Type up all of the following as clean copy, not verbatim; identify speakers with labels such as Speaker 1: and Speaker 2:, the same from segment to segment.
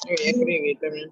Speaker 1: agree with them.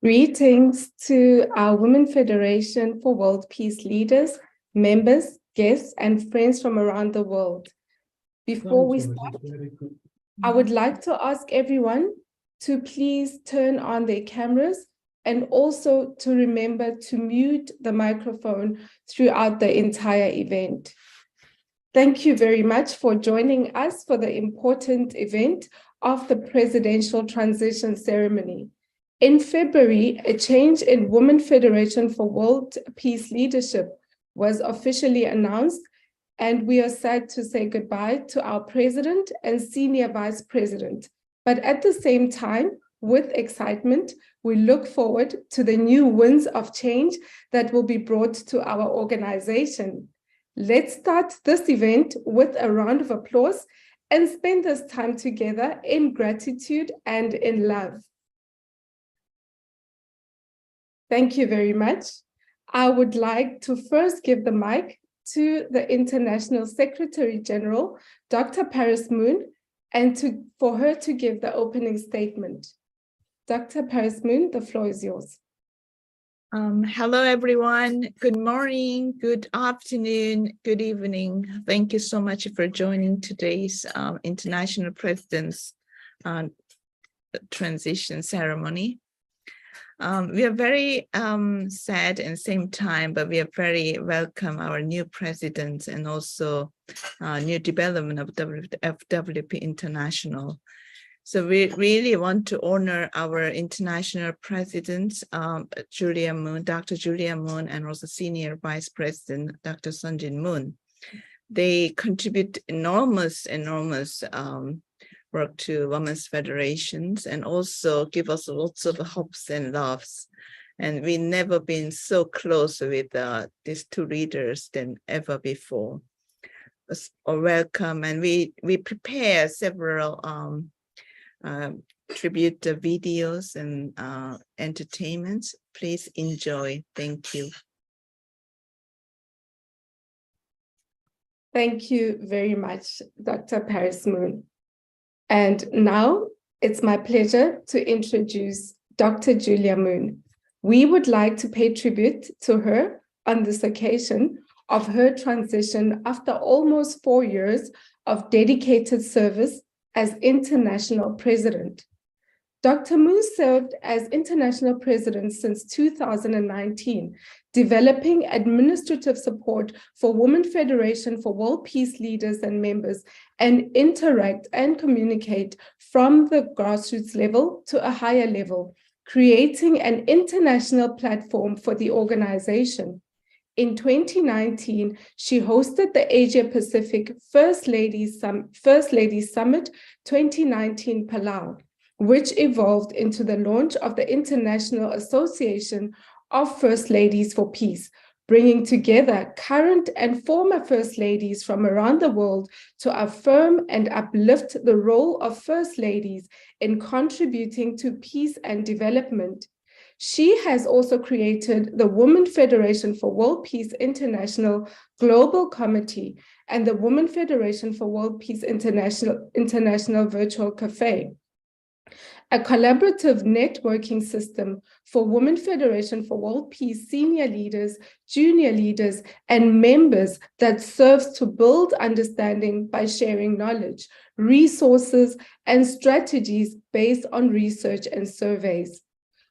Speaker 2: Greetings to our Women Federation for World Peace leaders, members, guests, and friends from around the world. Before we start, I would like to ask everyone to please turn on their cameras and also to remember to mute the microphone throughout the entire event. Thank you very much for joining us for the important event of the Presidential Transition Ceremony. In February, a change in Women Federation for World Peace Leadership was officially announced, and we are sad to say goodbye to our president and senior vice president. But at the same time, with excitement, we look forward to the new winds of change that will be brought to our organization. Let's start this event with a round of applause and spend this time together in gratitude and in love. Thank you very much. I would like to first give the mic to the International Secretary General, Dr. Paris Moon, and for her to give the opening statement. Dr. Paris Moon, the floor is yours.
Speaker 1: Hello, everyone. Good morning, good afternoon, good evening. Thank you so much for joining today's International President's Transition Ceremony. We are very sad at the same time, but we are very welcome our new president and also new development of WFWP International. So we really want to honor our international presidents, Julia Moon, Dr. Julia Moon, and also Senior Vice President, Dr. Sunjin Moon. They contribute enormous work to women's federations and also give us lots of hopes and loves. And we've never been so close with these two leaders than ever before. Welcome, and we prepare several tribute videos and entertainments. Please enjoy. Thank you.
Speaker 2: Thank you very much, Dr. Paris Moon. And now it's my pleasure to introduce Dr. Julia Moon. We would like to pay tribute to her on this occasion of her transition after almost 4 years of dedicated service as International President. Dr. Moon served as International President since 2019, developing administrative support for Women Federation for World Peace leaders and members, and interact and communicate from the grassroots level to a higher level, creating an international platform for the organization. In 2019, she hosted the Asia Pacific First Ladies Summit 2019 Palau, which evolved into the launch of the International Association of First Ladies for Peace, bringing together current and former First Ladies from around the world to affirm and uplift the role of First Ladies in contributing to peace and development. She has also created the Women Federation for World Peace International Global Committee and the Women Federation for World Peace International Virtual Cafe, a collaborative networking system for Women Federation for World Peace senior leaders, junior leaders, and members that serves to build understanding by sharing knowledge, resources, and strategies based on research and surveys.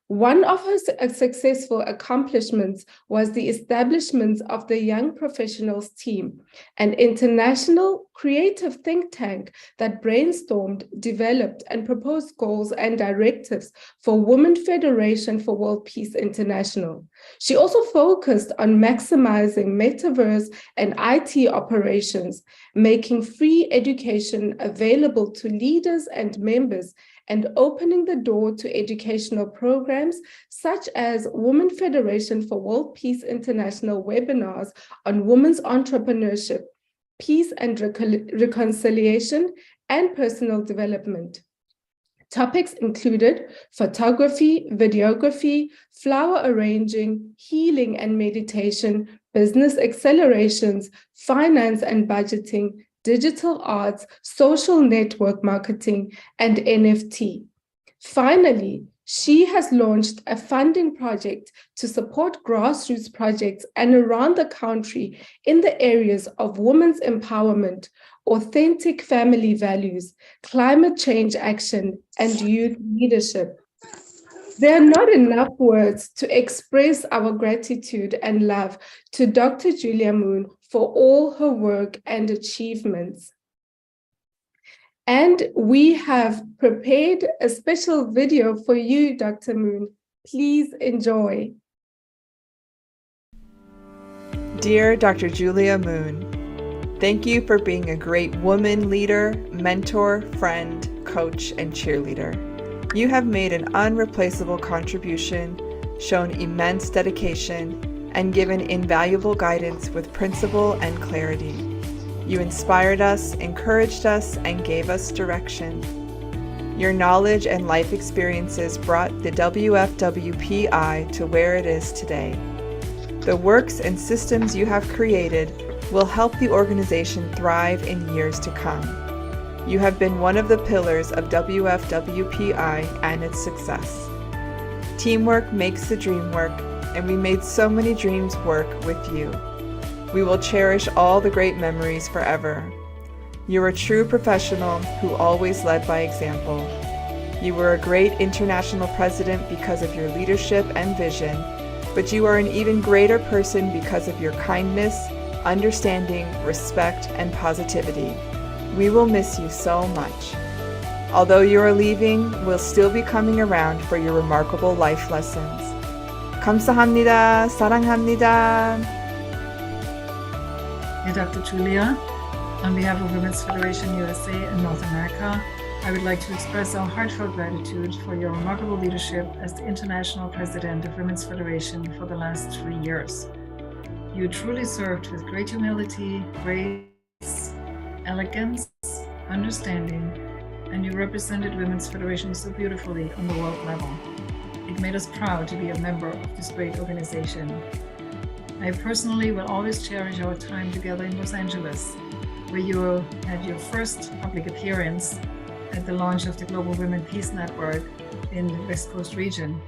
Speaker 2: One of her successful accomplishments was the establishment of the Young Professionals Team, an international creative think tank that brainstormed, developed, and proposed goals and directives for Women Federation for World Peace International. She also focused on maximizing metaverse and IT operations, making free education available to leaders and members, and opening the door to educational programs such as Women Federation for World Peace International webinars on women's entrepreneurship, peace and reconciliation, and personal development. Topics included photography, videography, flower arranging, healing and meditation, business accelerations, finance and budgeting, digital arts, social network marketing, and NFT. Finally, she has launched a funding project to support grassroots projects and around the country in the areas of women's empowerment, authentic family values, climate change action, and youth leadership. There are not enough words to express our gratitude and love to Dr. Julia Moon for all her work and achievements. And we have prepared a special video for you, Dr. Moon. Please enjoy.
Speaker 3: Dear Dr. Julia Moon, thank you for being a great woman leader, mentor, friend, coach, and cheerleader. You have made an unreplaceable contribution, shown immense dedication, and given invaluable guidance with principle and clarity. You inspired us, encouraged us, and gave us direction. Your knowledge and life experiences brought the WFWPI to where it is today. The works and systems you have created will help the organization thrive in years to come. You have been one of the pillars of WFWPI and its success. Teamwork makes the dream work, and we made so many dreams work with you. We will cherish all the great memories forever. You're a true professional who always led by example. You were a great international president because of your leadership and vision, but you are an even greater person because of your kindness, understanding, respect, and positivity. We will miss you so much. Although you are leaving, we'll still be coming around for your remarkable life lessons. 감사합니다. 사랑합니다.
Speaker 4: Dear Dr. Julia, on behalf of Women's Federation USA and North America, I would like to express our heartfelt gratitude for your remarkable leadership as the International President of Women's Federation for the last 3 years. You truly served with great humility, grace, elegance, understanding, and you represented Women's Federation so beautifully on the world level. It made us proud to be a member of this great organization. I personally will always cherish our time together in Los Angeles, where you had your first public appearance at the launch of the Global Women Peace Network in the West Coast region,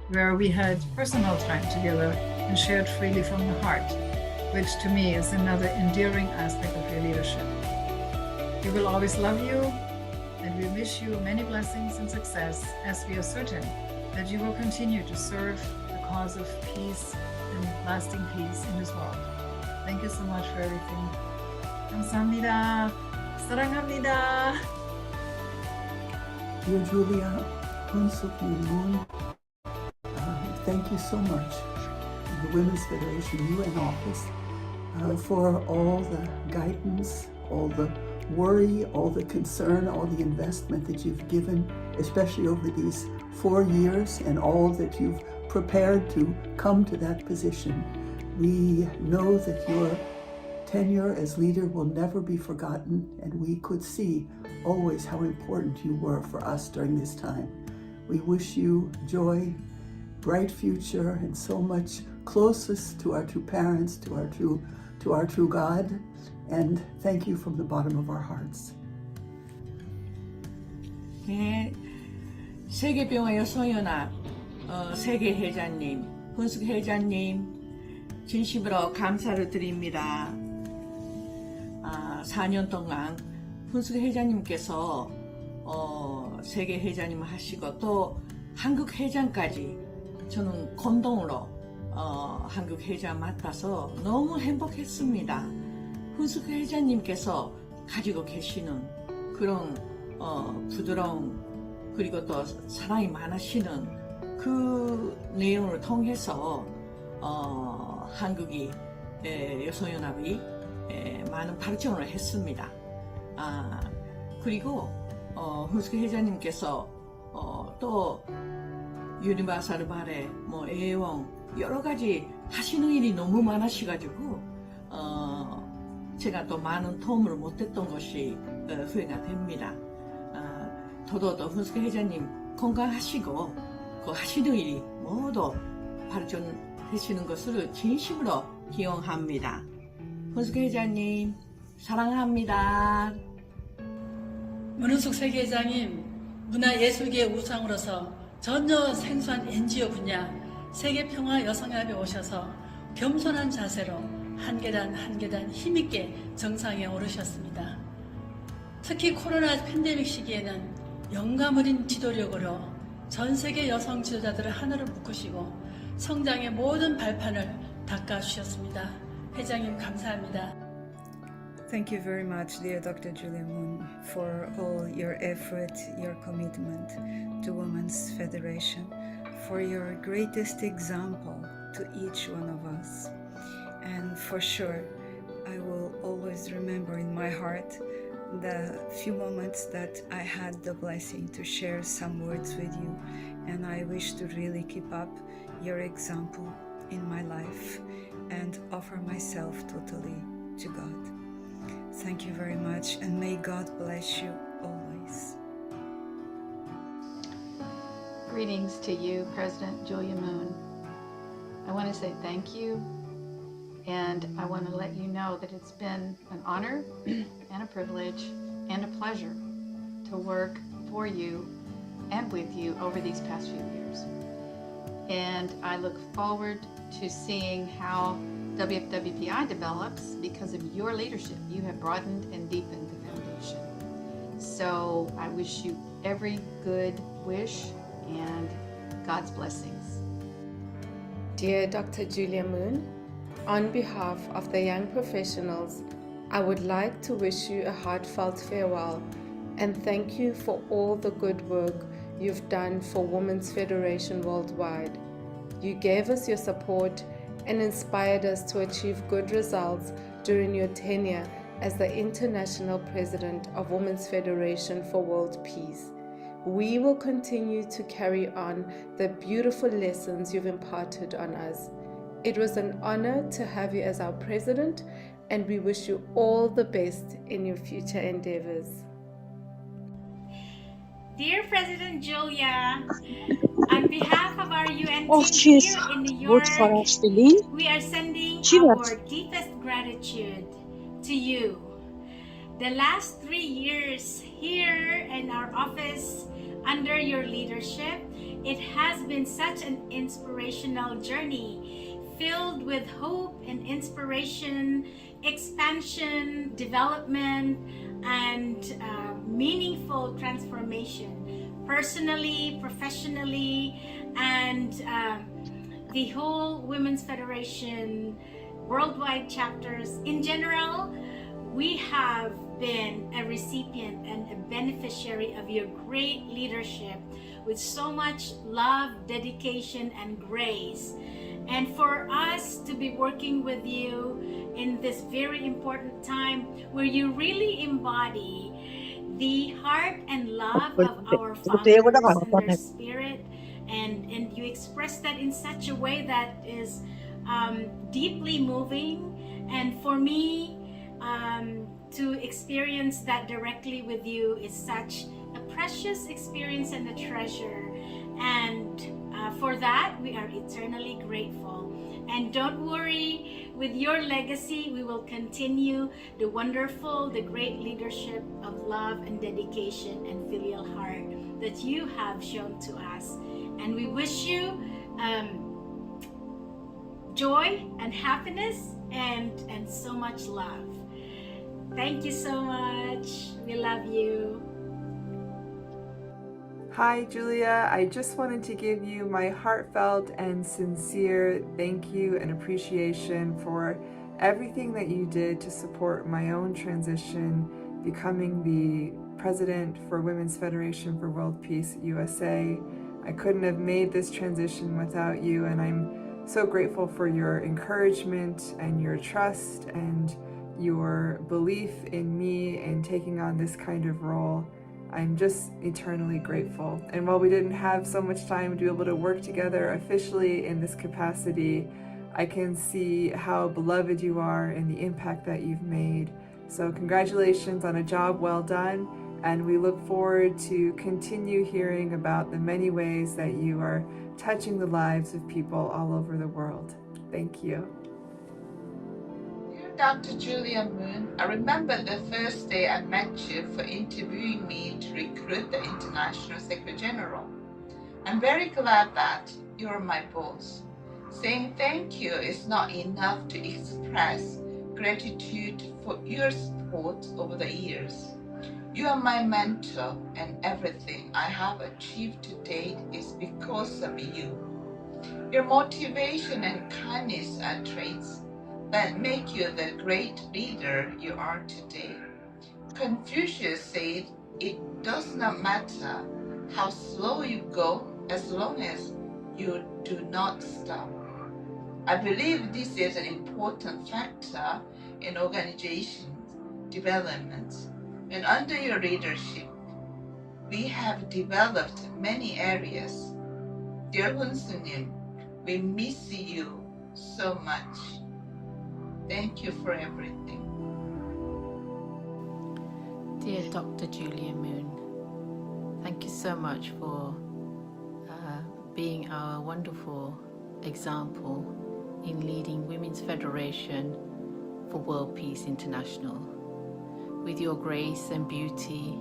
Speaker 4: where we had personal time together and shared freely from the heart, which to me is another endearing aspect of your leadership. We will always love you, and we wish you many blessings and success, as we are certain that you will continue to serve the cause of peace and lasting peace in this world. Thank you so much for everything. 감사합니다. 사랑합니다.
Speaker 5: Dear Julia, Moon, thank you so much, the Women's Federation, you in office, for all the guidance, all the worry, all the concern, all the investment that you've given, especially over these 4 years, and all that you've prepared to come to that position. We know that your tenure as leader will never be forgotten, and we could see always how important you were for us during this time. We wish you joy, bright future, and so much closest to our true parents, to our true God, and thank you from the bottom of our hearts.
Speaker 6: 네, 세계병화 여성연합 세계회장님, 훈숙 회장님, 진심으로 감사를 드립니다. 4년 동안 훈숙 회장님께서 세계 회장님 하시고 또 한국 회장까지 저는 공동으로 한국 회장 맡아서 너무 행복했습니다. 훈숙 회장님께서 가지고 계시는 그런 부드러운 그리고 또 사랑이 많으시는 그 내용을 통해서 한국이 여성연합이 많은 발전을 했습니다. 그리고 훈숙 회장님께서 또 유니버설 발에 뭐 애원 여러 가지 하시는 일이 너무 많으셔가지고 제가 또 많은 도움을 못했던 것이 후회가 됩니다. 더더더 훈숙 회장님 건강하시고 그 하시는 일이 모두 발전되시는 것을 진심으로 기원합니다. 훈숙 회장님 사랑합니다.
Speaker 7: 문은숙 세계회장님, 문화예술계의 우상으로서 전혀 생소한 NGO 분야 세계평화 여성연합에 오셔서 겸손한 자세로 한 계단 한 계단 힘있게 정상에 오르셨습니다. 특히 코로나 팬데믹 시기에는 영감 어린 지도력으로 전 세계 여성 지도자들을 하나로 묶으시고 성장의 모든 발판을 닦아주셨습니다. 회장님 감사합니다.
Speaker 8: Thank you very much, dear Dr. Julia Moon, for all your effort, your commitment to Women's Federation, for your greatest example to each one of us. And for sure, I will always remember in my heart the few moments that I had the blessing to share some words with you, and I wish to really keep up your example in my life and offer myself totally to God. Thank you very much, and may God bless you always.
Speaker 9: Greetings to you, President Julia Moon. I want to say thank you, and I want to let you know that it's been an honor and a privilege and a pleasure to work for you and with you over these past few years. And I look forward to seeing how WFWPI develops because of your leadership. You have broadened and deepened the foundation. So I wish you every good wish and God's blessings.
Speaker 2: Dear Dr. Julia Moon, on behalf of the young professionals, I would like to wish you a heartfelt farewell and thank you for all the good work you've done for Women's Federation worldwide. You gave us your support and inspired us to achieve good results during your tenure as the International President of Women's Federation for World Peace. We will continue to carry on the beautiful lessons you've imparted on us. It was an honor to have you as our president, and we wish you all the best in your future endeavors.
Speaker 10: Dear President Julia, on behalf of our UN team here in New York, we are sending our deepest gratitude to you. The last 3 years here in our office under your leadership, it has been such an inspirational journey filled with hope and inspiration, expansion, development, and meaningful transformation, personally, professionally, and the whole Women's Federation worldwide chapters. In general, we have been a recipient and a beneficiary of your great leadership with so much love, dedication, and grace. And for us to be working with you in this very important time where you really embody the heart and love of our founders and their spirit, and you express that in such a way that is deeply moving. And for me, to experience that directly with you is such a precious experience and a treasure. And for that, we are eternally grateful. And don't worry, with your legacy, we will continue the wonderful, the great leadership of love and dedication and filial heart that you have shown to us. And we wish you joy and happiness and so much love. Thank you so much. We love you.
Speaker 3: Hi, Julia. I just wanted to give you my heartfelt and sincere thank you and appreciation for everything that you did to support my own transition, becoming the president for Women's Federation for World Peace USA. I couldn't have made this transition without you, and I'm so grateful for your encouragement and your trust and your belief in me in taking on this kind of role. I'm just eternally grateful. And while we didn't have so much time to be able to work together officially in this capacity, I can see how beloved you are and the impact that you've made. So congratulations on a job well done, and we look forward to continue hearing about the many ways that you are touching the lives of people all over the world. Thank you.
Speaker 11: Dr. Julia Moon, I remember the first day I met you for interviewing me to recruit the International Secretary General. I'm very glad that you're my boss. Saying thank you is not enough to express gratitude for your support over the years. You are my mentor, and everything I have achieved to date is because of you. Your motivation and kindness are traits that make you the great leader you are today. Confucius said, it does not matter how slow you go as long as you do not stop. I believe this is an important factor in organization development, and under your leadership, we have developed many areas. Dear Hunsunim, we miss you so much. Thank you for everything.
Speaker 12: Dear Dr. Julia Moon, thank you so much for being our wonderful example in leading Women's Federation for World Peace International. With your grace and beauty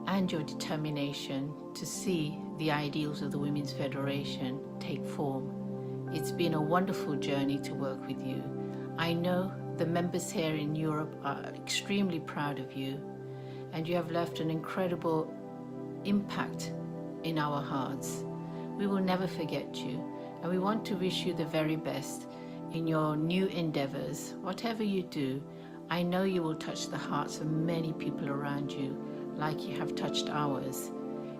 Speaker 12: and your determination to see the ideals of the Women's Federation take form. It's been a wonderful journey to work with you. I know the members here in Europe are extremely proud of you, and you have left an incredible impact in our hearts. We will never forget you, and we want to wish you the very best in your new endeavors. Whatever you do, I know you will touch the hearts of many people around you, like you have touched ours.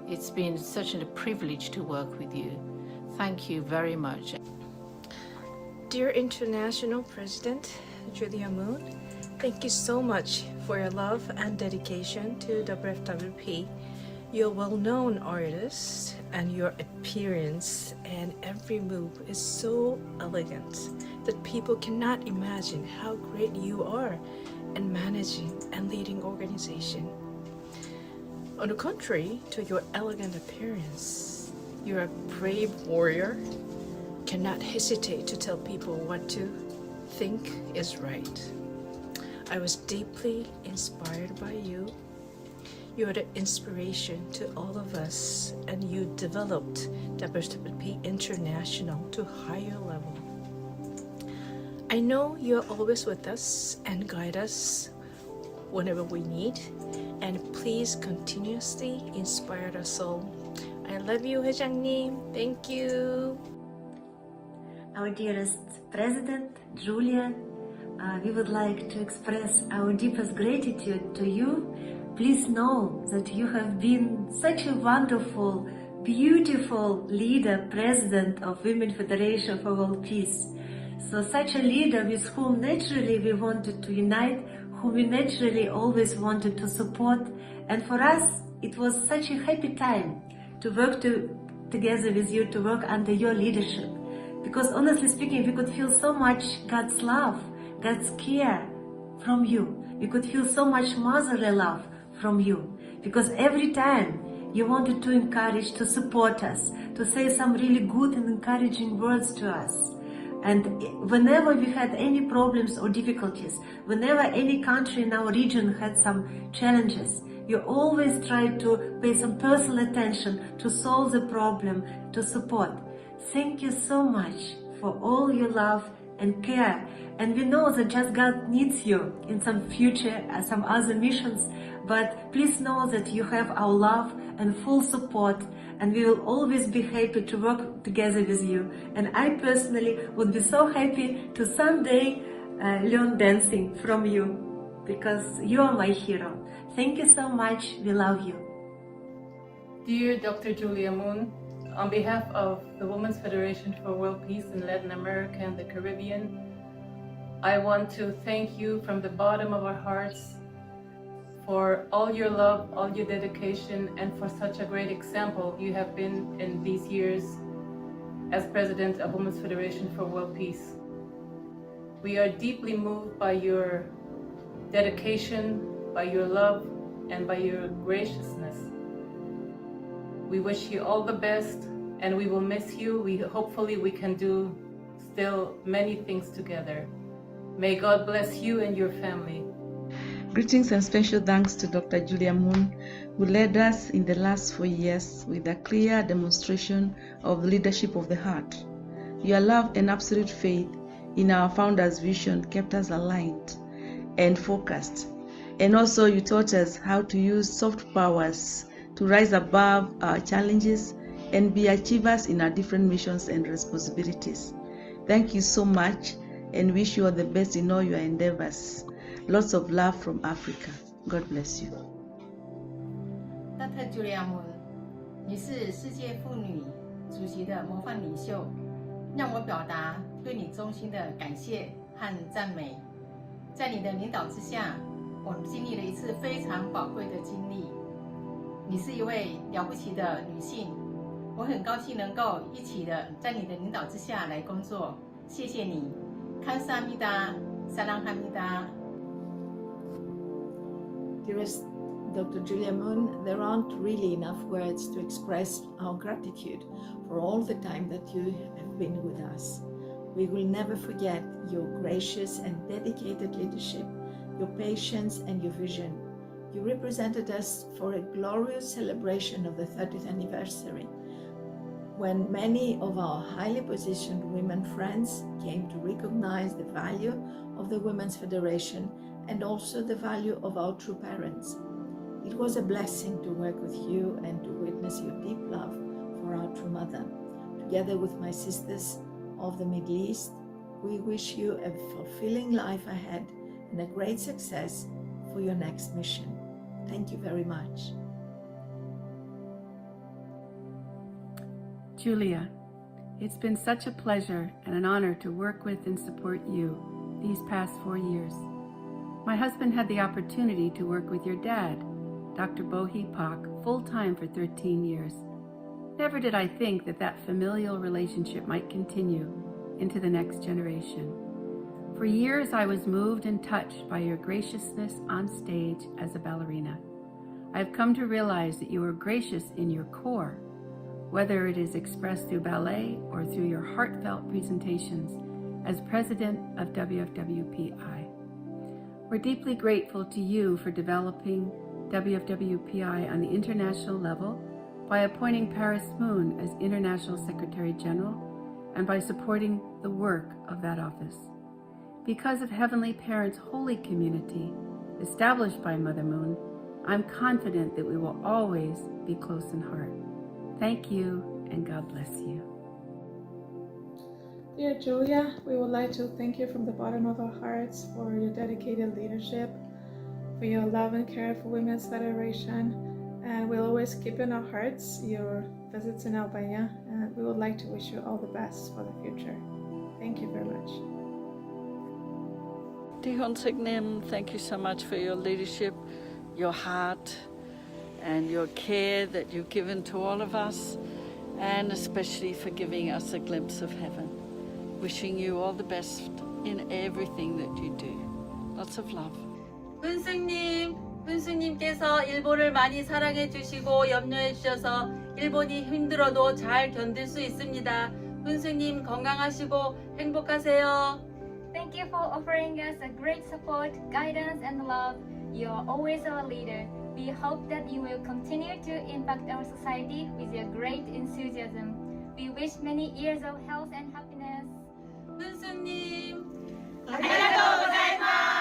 Speaker 12: It's been such a privilege to work with you. Thank you very much.
Speaker 13: Dear International President Julia Moon, thank you so much for your love and dedication to WFWP. You're a well-known artist, and your appearance and every move is so elegant that people cannot imagine how great you are in managing and leading organization. On the contrary to your elegant appearance, you're a brave warrior, cannot hesitate to tell people what to think is right. I was deeply inspired by you. You're the inspiration to all of us, and you developed WFWP International to a higher level. I know you're always with us and guide us whenever we need, and please continuously inspire us all. I love you, 회장님. Thank you.
Speaker 14: Our dearest President, Julia, we would like to express our deepest gratitude to you. Please know that you have been such a wonderful, beautiful leader, President of Women Federation for World Peace. So such a leader with whom naturally we wanted to unite, whom we naturally always wanted to support. And for us, it was such a happy time to work together with you, to work under your leadership. Because honestly speaking, we could feel so much God's love, God's care from you. We could feel so much motherly love from you. Because every time you wanted to encourage, to support us, to say some really good and encouraging words to us. And whenever we had any problems or difficulties, whenever any country in our region had some challenges, you always tried to pay some personal attention to solve the problem, to support. Thank you so much for all your love and care. And we know that just God needs you in some future, some other missions, but please know that you have our love and full support, and we will always be happy to work together with you. And I personally would be so happy to someday learn dancing from you, because you are my hero. Thank you so much. We love you.
Speaker 15: Dear Dr. Julia Moon, on behalf of the Women's Federation for World Peace in Latin America and the Caribbean, I want to thank you from the bottom of our hearts for all your love, all your dedication, and for such a great example you have been in these years as President of Women's Federation for World Peace. We are deeply moved by your dedication, by your love, and by your graciousness. We wish you all the best, and we will miss you. Hopefully we can do still many things together. May God bless you and your family.
Speaker 16: Greetings and special thanks to Dr. Julia Moon, who led us in the last 4 years with a clear demonstration of the leadership of the heart. Your love and absolute faith in our founder's vision kept us aligned and focused. And also you taught us how to use soft powers to rise above our challenges and be achievers in our different missions and responsibilities. Thank you so much, and wish you all the best in all your endeavors. Lots of love from Africa. God bless you.
Speaker 17: Dr. Julia Moon， 你是世界妇女主席的模范领袖，让我表达对你衷心的感谢和赞美。在你的领导之下，我们经历了一次非常宝贵的经历。你是一位了不起的女性，我很高兴能够一起的在你的领导之下来工作。谢谢你。감사합니다. 사랑합니다.
Speaker 18: Dearest Dr. Julia Moon, there aren't really enough words to express our gratitude for all the time that you have been with us. We will never forget your gracious and dedicated leadership, your patience and your vision. You represented us for a glorious celebration of the 30th anniversary, when many of our highly positioned women friends came to recognize the value of the Women's Federation and also the value of our true parents. It was a blessing to work with you and to witness your deep love for our true mother. Together with my sisters of the Middle East, we wish you a fulfilling life ahead and a great success for your next mission. Thank you very much.
Speaker 19: Julia, it's been such a pleasure and an honor to work with and support you these past 4 years. My husband had the opportunity to work with your dad, Dr. Bohi Pak, full-time for 13 years. Never did I think that that familial relationship might continue into the next generation. For years, I was moved and touched by your graciousness on stage as a ballerina. I've come to realize that you are gracious in your core, whether it is expressed through ballet or through your heartfelt presentations as president of WFWPI. We're deeply grateful to you for developing WFWPI on the international level by appointing Paris Moon as International Secretary General and by supporting the work of that office. Because of Heavenly Parents' holy community established by Mother Moon, I'm confident that we will always be close in heart. Thank you, and God bless you.
Speaker 2: Dear Julia, we would like to thank you from the bottom of our hearts for your dedicated leadership, for your love and care for Women's Federation, and we'll always keep in our hearts your visits in Albania, and we would like to wish you all the best for the future. Thank you very much.
Speaker 20: Dihon Signim, thank you so much for your leadership, your heart, and your care that you've given to all of us, and especially for giving us a glimpse of heaven. Wishing you all the best in everything that you do. Lots of love.
Speaker 21: 훈수님께서 일본을 많이 사랑해 주시고 염려해 주셔서 일본이 힘들어도 잘 견딜 수 있습니다. 훈수님 건강하시고 행복하세요.
Speaker 22: Thank you for offering us a great support, guidance, and love. You are always our leader. We hope that you will continue to impact our society with your great enthusiasm. We wish many years of health and happiness.
Speaker 21: 훈수님,
Speaker 22: 아리가또
Speaker 21: 고자이마스.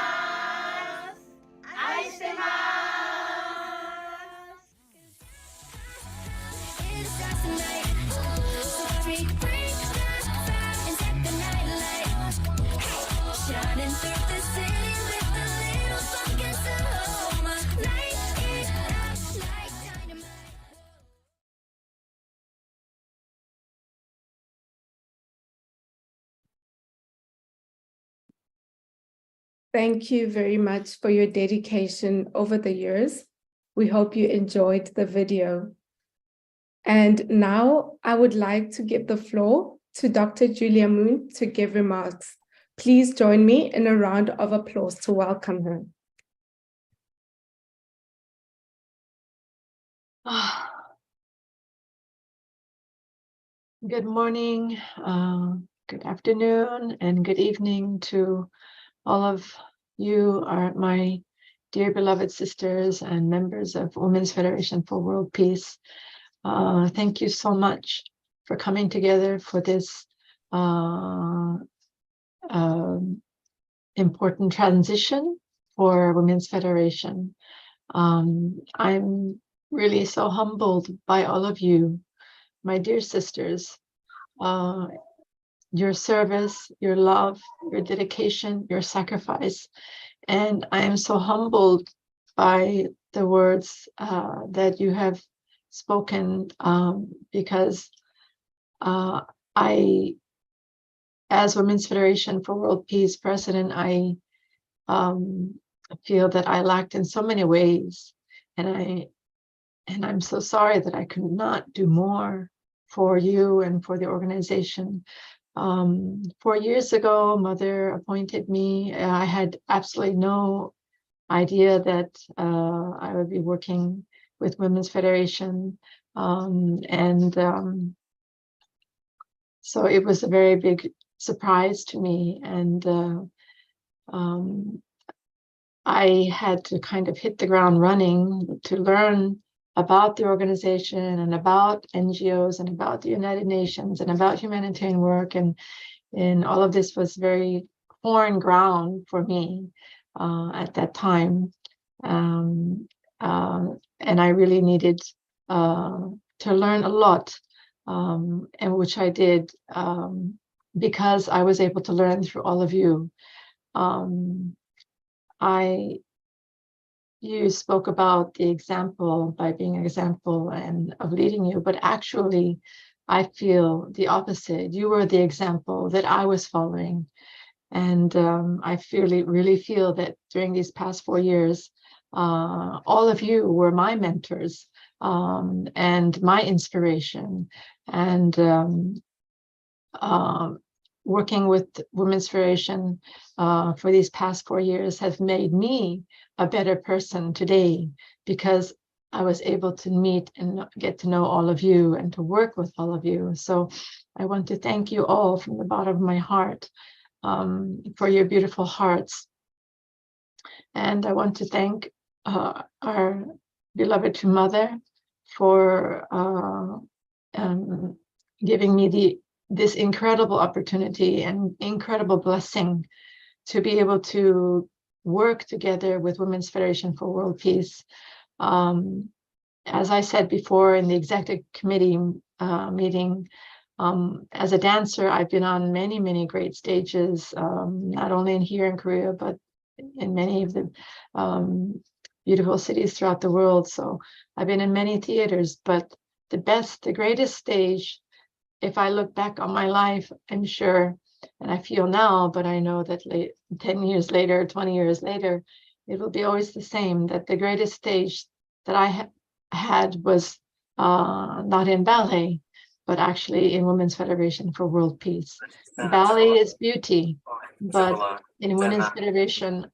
Speaker 2: Thank you very much for your dedication over the years. We hope you enjoyed the video. And now I would like to give the floor to Dr. Julia Moon to give remarks. Please join me in a round of applause to welcome her.
Speaker 23: Good morning, good afternoon, and good evening to all of you, are my dear beloved sisters and members of Women's Federation for World Peace. Thank you so much for coming together for this important transition for Women's Federation. I'm really so humbled by all of you, my dear sisters, your service, your love, your dedication, your sacrifice. And I am so humbled by the words that you have spoken, because I, as Women's Federation for World Peace President, I feel that I lacked in so many ways. And I'm so sorry that I could not do more for you and for the organization. 4 years ago, Mother appointed me. I had absolutely no idea that I would be working with Women's Federation. So it was a very big surprise to me. And I had to kind of hit the ground running to learn about the organization and about NGOs and about the United Nations and about humanitarian work. And all of this was very foreign ground for me at that time. And I really needed to learn a lot, and which I did because I was able to learn through all of you. You spoke about the example by being an example and of leading you, but actually I feel the opposite. You were the example that I was following. And I really feel that during these past 4 years, all of you were my mentors and my inspiration. And working with Women's Federation for these past 4 years has made me a better person today, because I was able to meet and get to know all of you and to work with all of you. So I want to thank you all from the bottom of my heart for your beautiful hearts. And I want to thank our beloved mother for giving me this incredible opportunity and incredible blessing to be able to work together with Women's Federation for World Peace. As I said before in the executive committee meeting, as a dancer, I've been on many, many great stages, not only here in Korea, but in many of the beautiful cities throughout the world. So I've been in many theaters, but the greatest stage, if I look back on my life, I'm sure, and I feel now, but I know that 10 years later, 20 years later, it will be always the same, that the greatest stage that I had was not in ballet, but actually in Women's Federation for World Peace. Ballet is beauty, but in Women's Federation,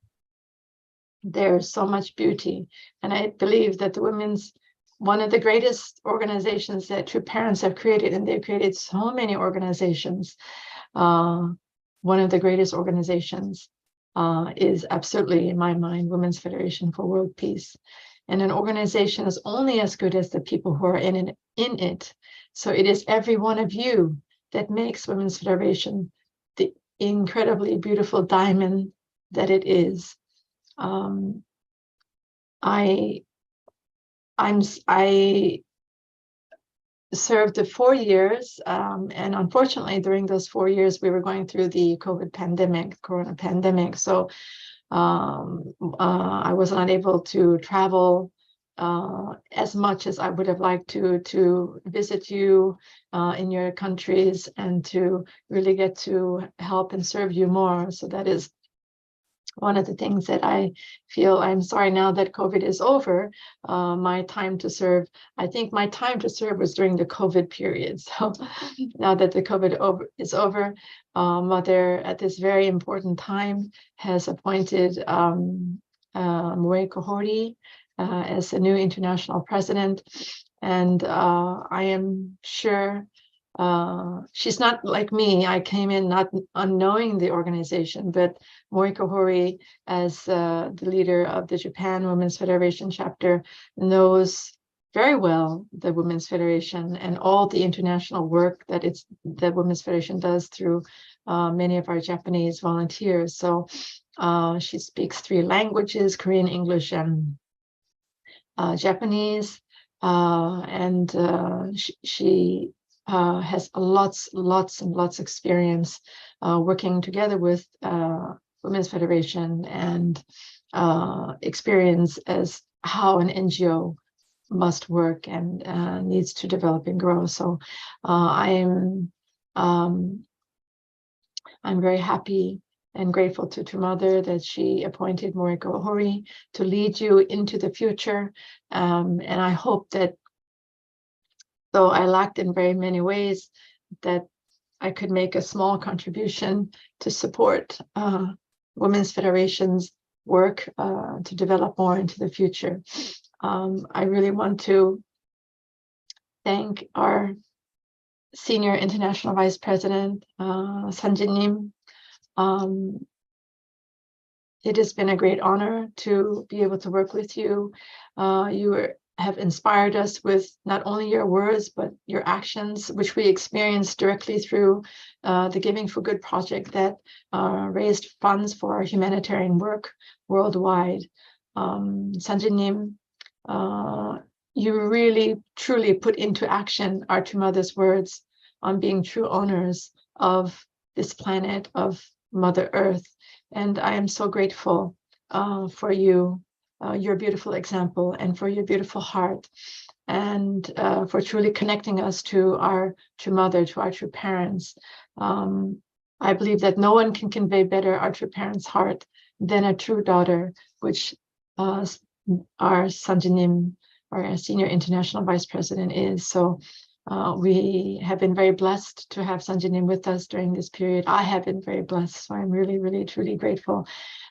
Speaker 23: there's so much beauty. And I believe that one of the greatest organizations that True Parents have created, and they've created so many organizations, one of the greatest organizations is absolutely, in my mind, Women's Federation for World Peace. And an organization is only as good as the people who are in it. So it is every one of you that makes Women's Federation the incredibly beautiful diamond that it is. I served 4 years, and unfortunately during those 4 years we were going through the corona pandemic, so I was not able to travel as much as I would have liked to visit you in your countries and to really get to help and serve you more. So that is one of the things that I feel. I'm sorry now that COVID is over. My time to serve, I think my time to serve was during the COVID period. So now that the COVID is over, Mother at this very important time has appointed Moe Kohori as the new international president. And I am sure she's not like me. I came in not unknowing the organization, but Moe Kohori, as the leader of the Japan Women's Federation chapter, knows very well the Women's Federation and all the international work that the Women's Federation does through many of our Japanese volunteers. So she speaks 3 languages, Korean, English, and Japanese, and she has lots and lots of experience working together with Women's Federation and experience as how an NGO must work and needs to develop and grow. So I'm very happy and grateful to True Mother that she appointed Moe Kohori to lead you into the future. And I hope that, though I lacked in very many ways, that I could make a small contribution to support Women's Federation's work to develop more into the future. I really want to thank our Senior International Vice President, Sanjin Nim. it has been a great honor to be able to work with you. Have inspired us with not only your words, but your actions, which we experienced directly through the Giving for Good project that raised funds for humanitarian work worldwide. Sanjinim, you really, truly put into action our two mothers' words on being true owners of this planet, of Mother Earth. And I am so grateful for you, your beautiful example, and for your beautiful heart, and for truly connecting us to our true mother, to our true parents. I believe that no one can convey better our true parents' heart than a true daughter, which our Sanjinim, our Senior International Vice President, is. So we have been very blessed to have Sanjinim with us during this period. I have been very blessed, so I'm really, really, truly grateful.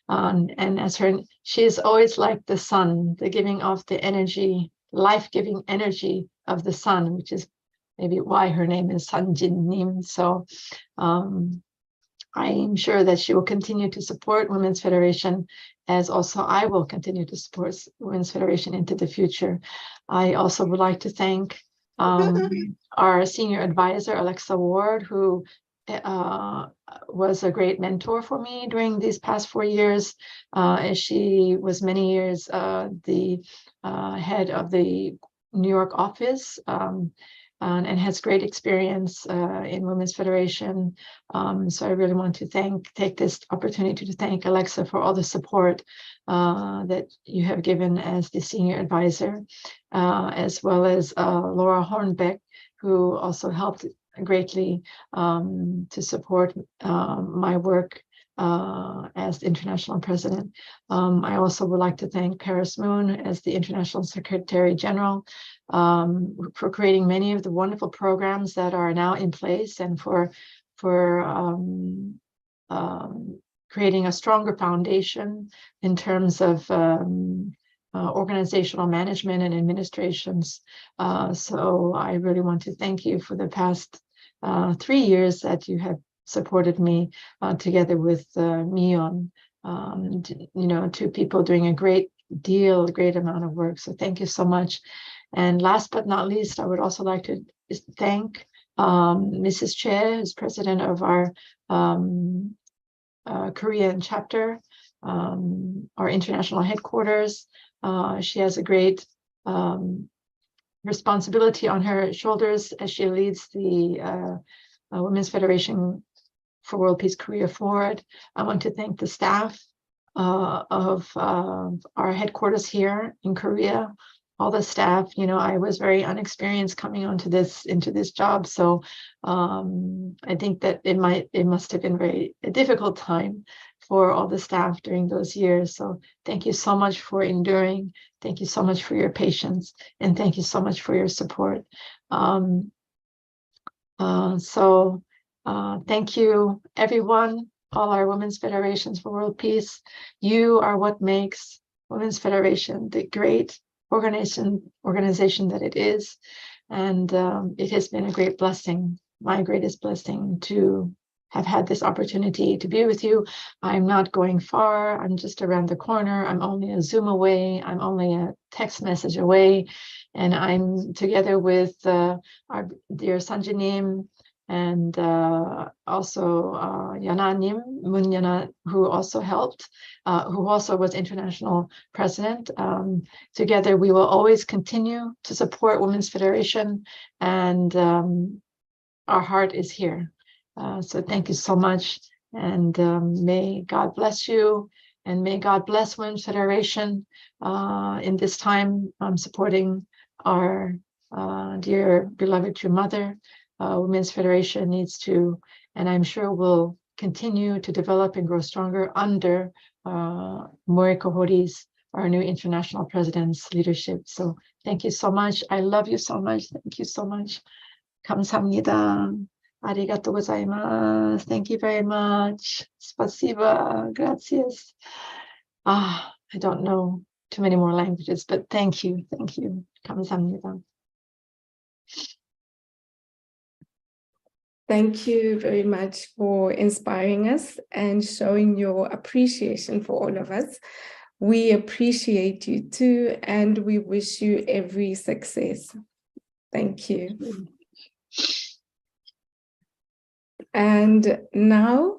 Speaker 23: And as she is always like the sun, the giving of the energy, life-giving energy of the sun, which is maybe why her name is Sanjinim. So I'm sure that she will continue to support Women's Federation, as also I will continue to support Women's Federation into the future. I also would like to thank our senior advisor, Alexa Ward, who was a great mentor for me during these past 4 years. As she was many years the head of the New York office, and has great experience in Women's Federation. So I really want to take this opportunity to thank Alexa for all the support that you have given as the senior advisor, as well as Laura Hornbeck, who also helped greatly to support my work as the international president. I also would like to thank Paris Moon as the International Secretary General for creating many of the wonderful programs that are now in place, and for creating a stronger foundation in terms of organizational management and administrations. So I really want to thank you for the past 3 years that you have supported me together with Mion, two people doing a great amount of work. So thank you so much. And last but not least, I would also like to thank Mrs. Che, who's president of our Korean chapter, our international headquarters. She has a great responsibility on her shoulders as she leads the Women's Federation for World Peace Korea Forward. I want to thank the staff of our headquarters here in Korea, all the staff. I was very unexperienced coming into this job, so I think that it must have been a difficult time for all the staff during those years. So thank you so much for enduring. Thank you so much for your patience, and thank you so much for your support. Thank you, everyone, all our Women's Federations for World Peace. You are what makes Women's Federation the great organization that it is. And it has been a great blessing, my greatest blessing, to have had this opportunity to be with you. I'm not going far. I'm just around the corner. I'm only a Zoom away. I'm only a text message away. And I'm together with our dear Sanjinim, and also Moon Yana, who also helped, who also was international president. Together, we will always continue to support Women's Federation, and our heart is here. So thank you so much, and may God bless you, and may God bless Women's Federation in this time supporting our dear beloved true mother. Women's Federation needs to, and I'm sure will continue to develop and grow stronger under Moriko Hori's, our new international president's leadership. So thank you so much. I love you so much. Thank you so much. 감사합니다. Arigato gozaimasu. Thank you very much. Spasiba. Gracias. I don't know too many more languages, but thank you. Thank you. 감사합니다.
Speaker 2: Thank you very much for inspiring us and showing your appreciation for all of us. We appreciate you too, and we wish you every success. Thank you. And now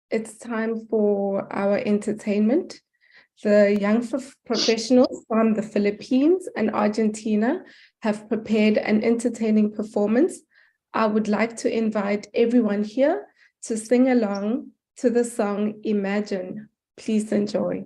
Speaker 2: it's time for our entertainment. The young professionals from the Philippines and Argentina have prepared an entertaining performance. I would like to invite everyone here to sing along to the song Imagine. Please enjoy.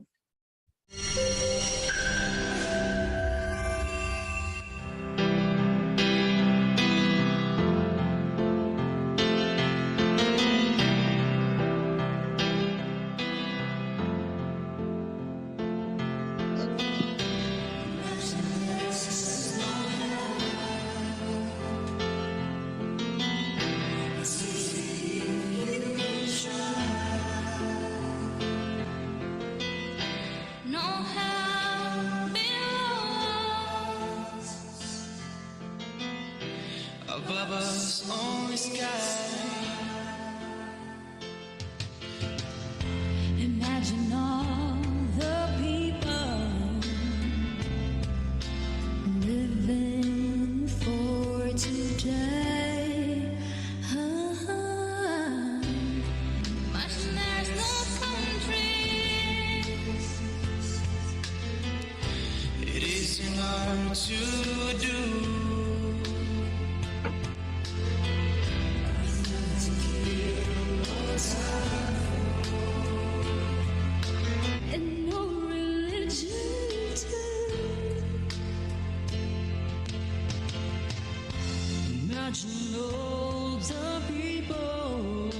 Speaker 1: Above us only sky. Imagine all the people living for today. Imagine there's no countries. It isn't hard to do. And no religion too. Imagine all the people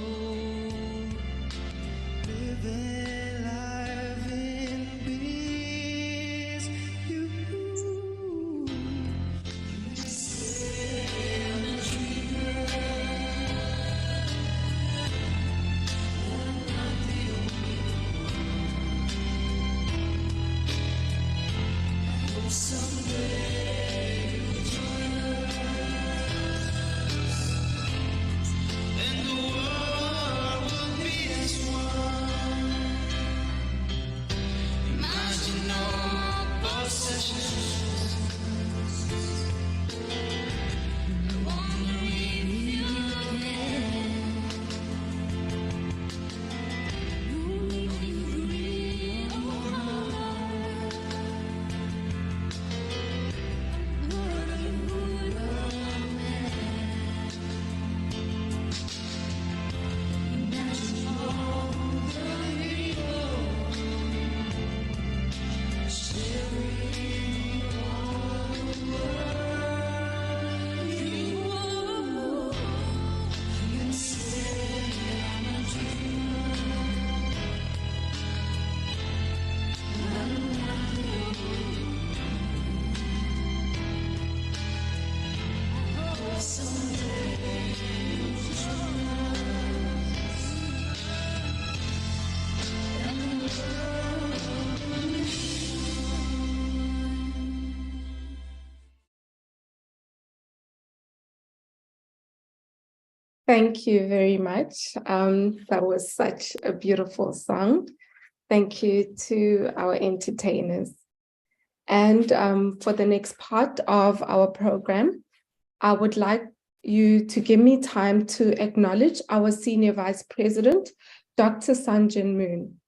Speaker 1: living life in peace. You someday you'll join us, and the world will be as one. Imagine no possessions. I wonder if you can. No need to breathe.
Speaker 2: Thank you very much. That was such a beautiful song. Thank you to our entertainers. And for the next part of our program, I would like you to give me time to acknowledge our Senior Vice President, Dr. Sanjin Moon.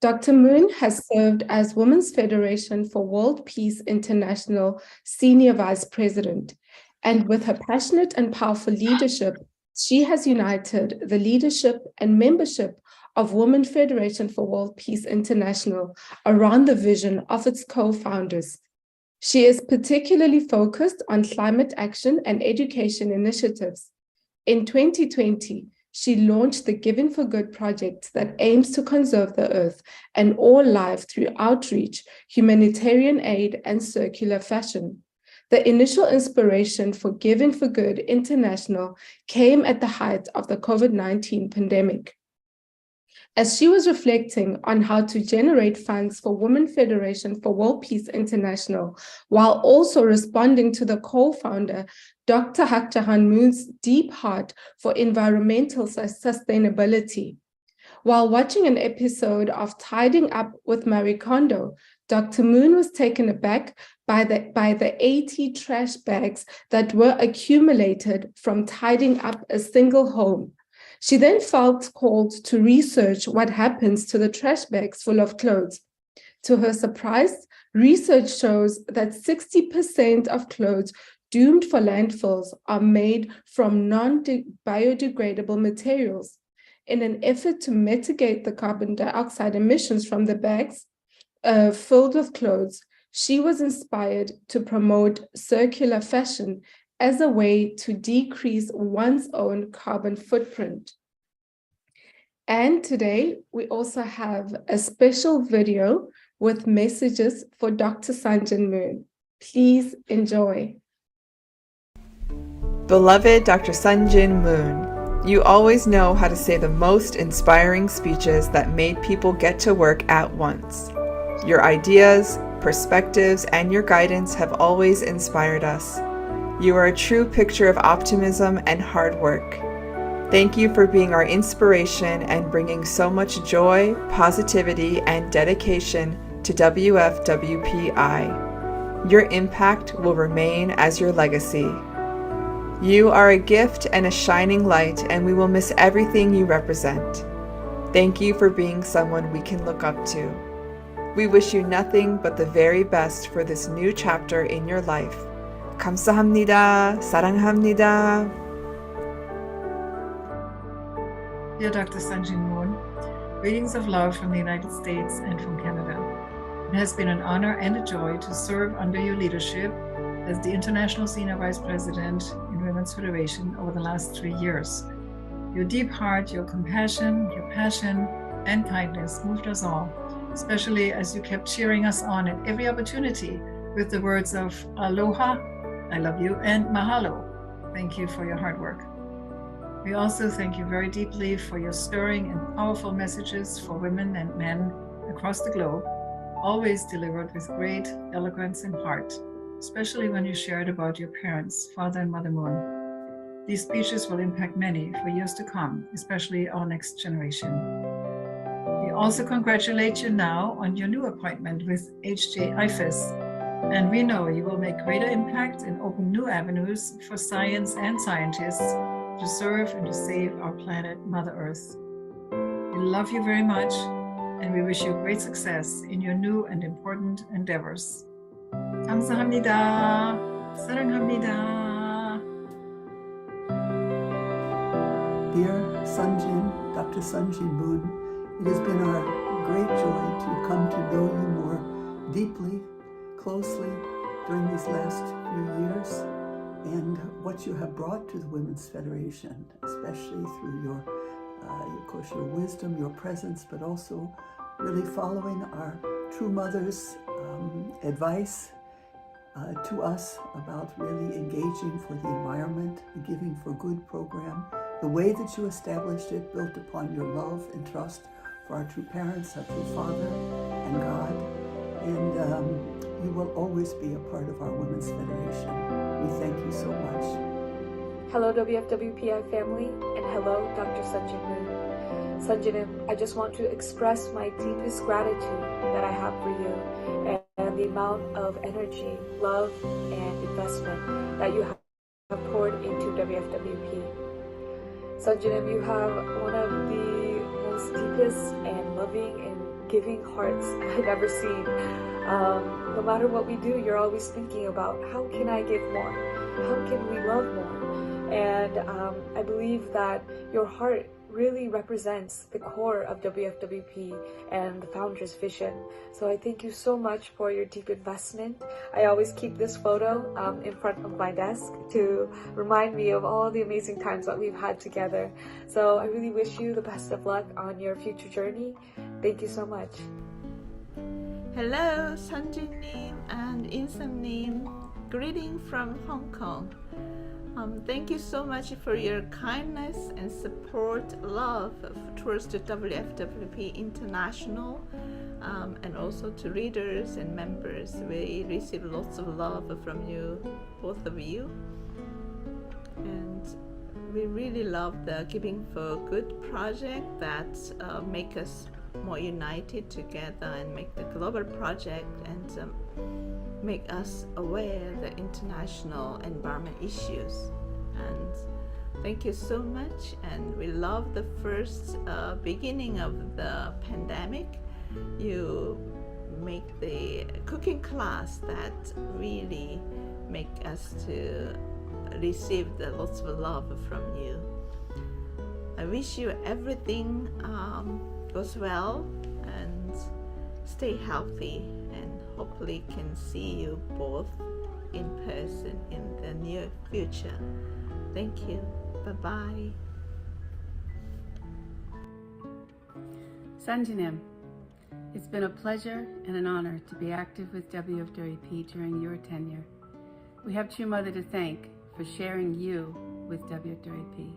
Speaker 2: Dr. Moon has served as Women's Federation for World Peace International Senior Vice President, and with her passionate and powerful leadership, she has united the leadership and membership of Women's Federation for World Peace International around the vision of its co-founders. She is particularly focused on climate action and education initiatives. In 2020, she launched the Giving for Good project that aims to conserve the earth and all life through outreach, humanitarian aid, and circular fashion. The initial inspiration for Giving for Good International came at the height of the COVID-19 pandemic. As she was reflecting on how to generate funds for Women's Federation for World Peace International, while also responding to the co-founder Dr. Hak Jahan Moon's deep heart for environmental sustainability. While watching an episode of Tidying Up with Marie Kondo, Dr. Moon was taken aback by the 80 trash bags that were accumulated from tidying up a single home. She then felt called to research what happens to the trash bags full of clothes. To her surprise, research shows that 60% of clothes doomed for landfills are made from non-biodegradable materials. In an effort to mitigate the carbon dioxide emissions from the bags filled with clothes, she was inspired to promote circular fashion as a way to decrease one's own carbon footprint. And today, we also have a special video with messages for Dr. Sanjin Moon. Please enjoy.
Speaker 3: Beloved Dr. Sanjin Moon, you always know how to say the most inspiring speeches that made people get to work at once. Your ideas, perspectives, and your guidance have always inspired us. You are a true picture of optimism and hard work. Thank you for being our inspiration and bringing so much joy, positivity, and dedication to WFWPI. Your impact will remain as your legacy. You are a gift and a shining light, and we will miss everything you represent. Thank you for being someone we can look up to. We wish you nothing but the very best for this new chapter in your life. 감사합니다. 사랑합니다.
Speaker 4: Dear Dr. Sanjin Moon, greetings of love from the United States and from Canada. It has been an honor and a joy to serve under your leadership as the International Senior Vice President in Women's Federation over the last 3 years. Your deep heart, your compassion, your passion, and kindness moved us all, especially as you kept cheering us on at every opportunity with the words of aloha, I love you, and mahalo. Thank you for your hard work. We also thank you very deeply for your stirring and powerful messages for women and men across the globe, always delivered with great eloquence and heart, especially when you shared about your parents, Father and Mother Moon. These speeches will impact many for years to come, especially our next generation. We also congratulate you now on your new appointment with HJ IFES, and we know you will make greater impact and open new avenues for science and scientists to serve and to save our planet, Mother Earth. We love you very much, and we wish you great success in your new and important endeavors. 감사합니다. 사랑합니다.
Speaker 5: Dear Sanjin, Dr. Sanjin Moon, it has been our great joy to come to know you more deeply, closely during these last few years, and what you have brought to the Women's Federation, especially through your, of course, your wisdom, your presence, but also really following our true mother's advice to us about really engaging for the environment, the Giving for Good program, the way that you established it, built upon your love and trust for our true parents, our true Father, and God. And you will always be a part of our Women's Federation. We thank you so much.
Speaker 6: Hello WFWPI family, and hello Dr. Sanjin Moon. Sanjin, I just want to express my deepest gratitude that I have for you and the amount of energy, love, and investment that you have poured into WFWP. Sanjin, you have one of the most deepest and loving and giving hearts I've ever seen. No matter what we do, you're always thinking about how can I give more? How can we love more? And I believe that your heart really represents the core of WFWP and the founder's vision. So I thank you so much for your deep investment. I always keep this photo in front of my desk to remind me of all the amazing times that we've had together. So I really wish you the best of luck on your future journey. Thank you so much.
Speaker 24: Hello, Sanjin-nim and Insam-nim. Greeting from Hong Kong. Thank you so much for your kindness and support, love towards the WFWP International, and also to readers and members. We receive lots of love from you, both of you. we really love the Giving for Good project that make us more united together and make the global project and make us aware of the international environment issues. And thank you so much. And we love the first beginning of the pandemic. You make the cooking class that really make us to receive the lots of love from you. I wish you everything goes well and stay healthy, and hopefully can see you both in person in the near future. Thank you. Bye-bye.
Speaker 19: Sanjinim, it's been a pleasure and an honor to be active with WFWP during your tenure. We have True Mother to thank for sharing you with WFWP.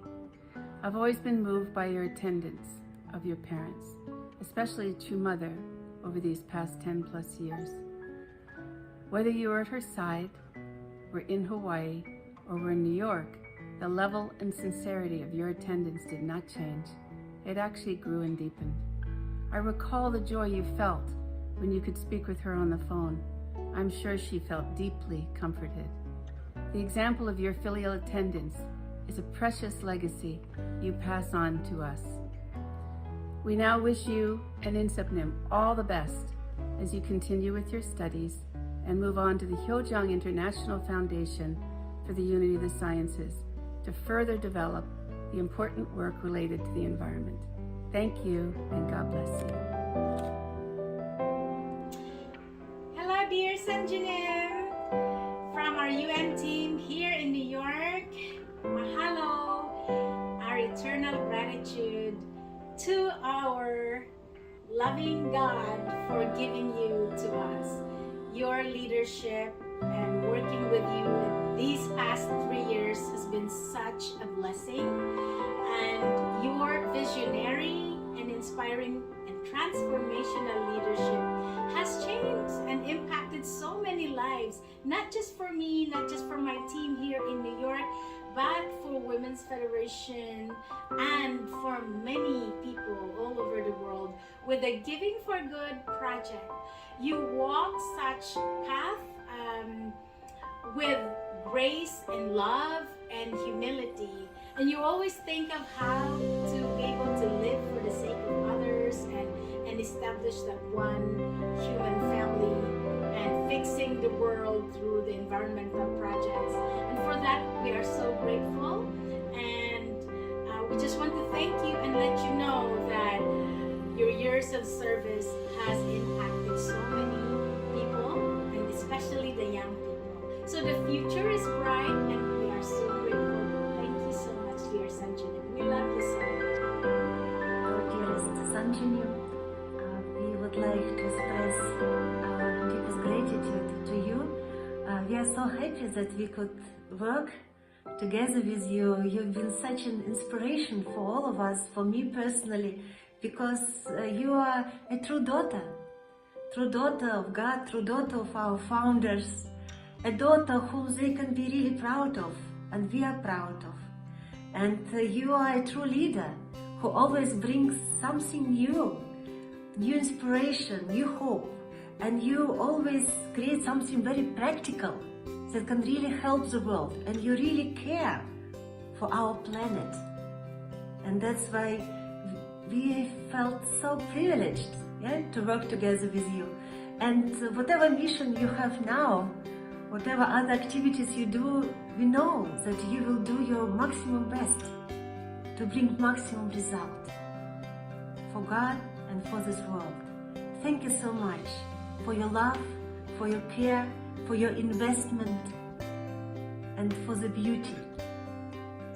Speaker 19: I've always been moved by your attendance of your parents, especially True Mother over these past 10 plus years. Whether you were at her side, were in Hawaii, or were in New York, the level and sincerity of your attendance did not change. It actually grew and deepened. I recall the joy you felt when you could speak with her on the phone. I'm sure she felt deeply comforted. The example of your filial attendance is a precious legacy you pass on to us. We now wish you and Insapnim all the best as you continue with your studies and move on to the Hyojang International Foundation for the Unity of the Sciences to further develop the important work related to the environment. Thank you, and God bless you.
Speaker 7: Hello, dear Sanjinim, from our UN team here in New York. Mahalo, our eternal gratitude to our loving God for giving you to us. Your leadership and working with you these past 3 years has been such a blessing, and your visionary and inspiring and transformational leadership has changed and impacted so many lives, not just for me, not just for my team here in New York, but for Women's Federation and for many people all over the world with the Giving for Good project. You walk such path with grace and love and humility, and you always think of how to be able to live for the sake of others and establish that one human family and fixing the world through the environmental projects. And for that, we are so grateful, and we just want to thank you and let you know that your years of service has impacted so many people, and especially the young people. So the future is bright, and we are so grateful. Thank you so much, dear Sanjinim. We love you so much.
Speaker 14: Our dearest Sanjinim, we would like to express our deepest gratitude to you. We are so happy that we could work together with you. You've been such an inspiration for all of us, for me personally, because you are a true daughter of God, true daughter of our founders, a daughter who they can be really proud of, and we are proud of. And you are a true leader who always brings something new inspiration, new hope, and you always create something very practical that can really help the world, and you really care for our planet. And that's why we felt so privileged, to work together with you. And whatever mission you have now, whatever other activities you do, we know that you will do your maximum best to bring maximum result for God and for this world. Thank you so much for your love, for your care, for your investment, and for the beauty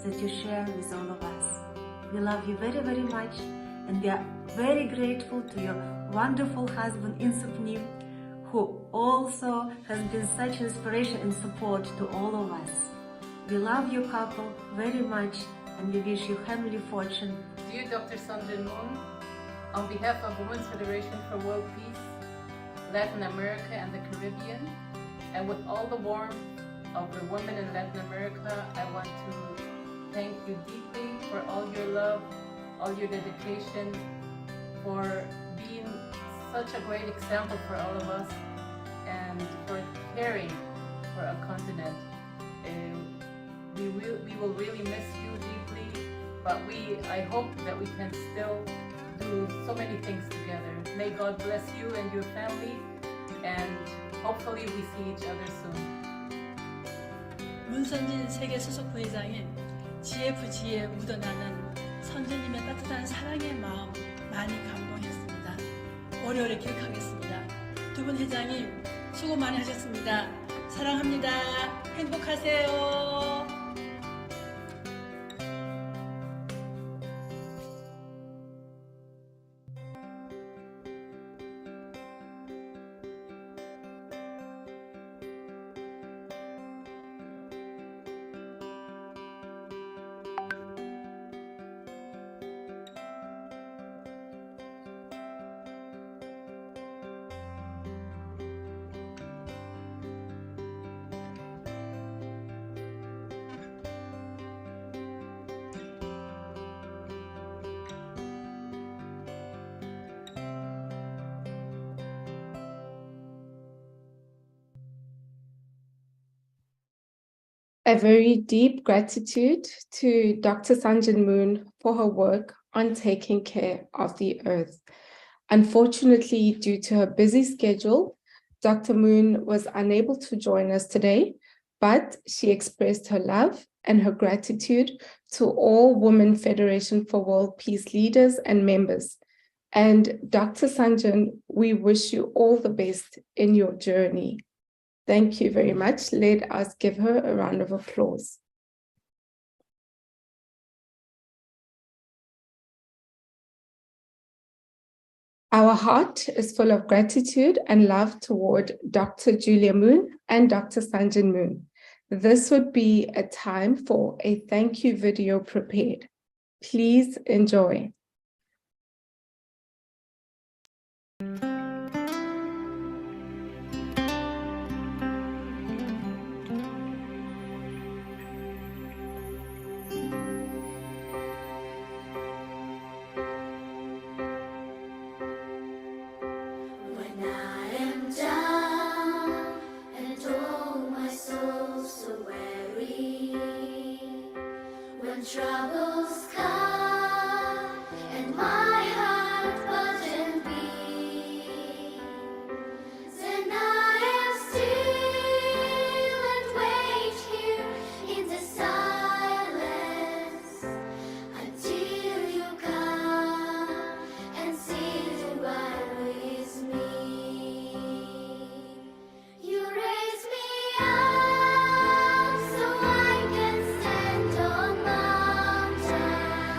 Speaker 14: that you share with all of us. We love you very, very much, and we are very grateful to your wonderful husband, Insapnim, who also has been such inspiration and support to all of us. We love you couple very much, and we wish you heavenly fortune.
Speaker 15: Dear Dr. Sanjin Moon, on behalf of Women's Federation for World Peace, Latin America and the Caribbean, and with all the warmth of the women in Latin America, I want to thank you deeply for all your love, all your dedication, for being such a great example for all of us, and for caring for our continent. We will really miss you deeply, but I hope that we can still do so many things together. May God bless you and your family, and hopefully we see each other soon.
Speaker 8: 문선진 세계 소속 부회장인 GFG에 묻어나는 선진님의 따뜻한 사랑의 마음 많이 감동했습니다. 오래오래 기억하겠습니다. 두 분 회장님 수고 많이 하셨습니다. 사랑합니다. 행복하세요.
Speaker 2: A very deep gratitude to Dr. Sanjin Moon for her work on taking care of the earth. Unfortunately, due to her busy schedule, Dr. Moon was unable to join us today, but she expressed her love and her gratitude to all Women Federation for World Peace leaders and members. And Dr. Sanjin, we wish you all the best in your journey. Thank you very much. Let us give her a round of applause. Our heart is full of gratitude and love toward Dr. Julia Moon and Dr. Sanjin Moon. This would be a time for a thank you video prepared. Please enjoy.
Speaker 9: Troubles come and my heart burden be, then I am still and wait here in the silence until you come and sit right with me. You raise me up so I can stand on mountains.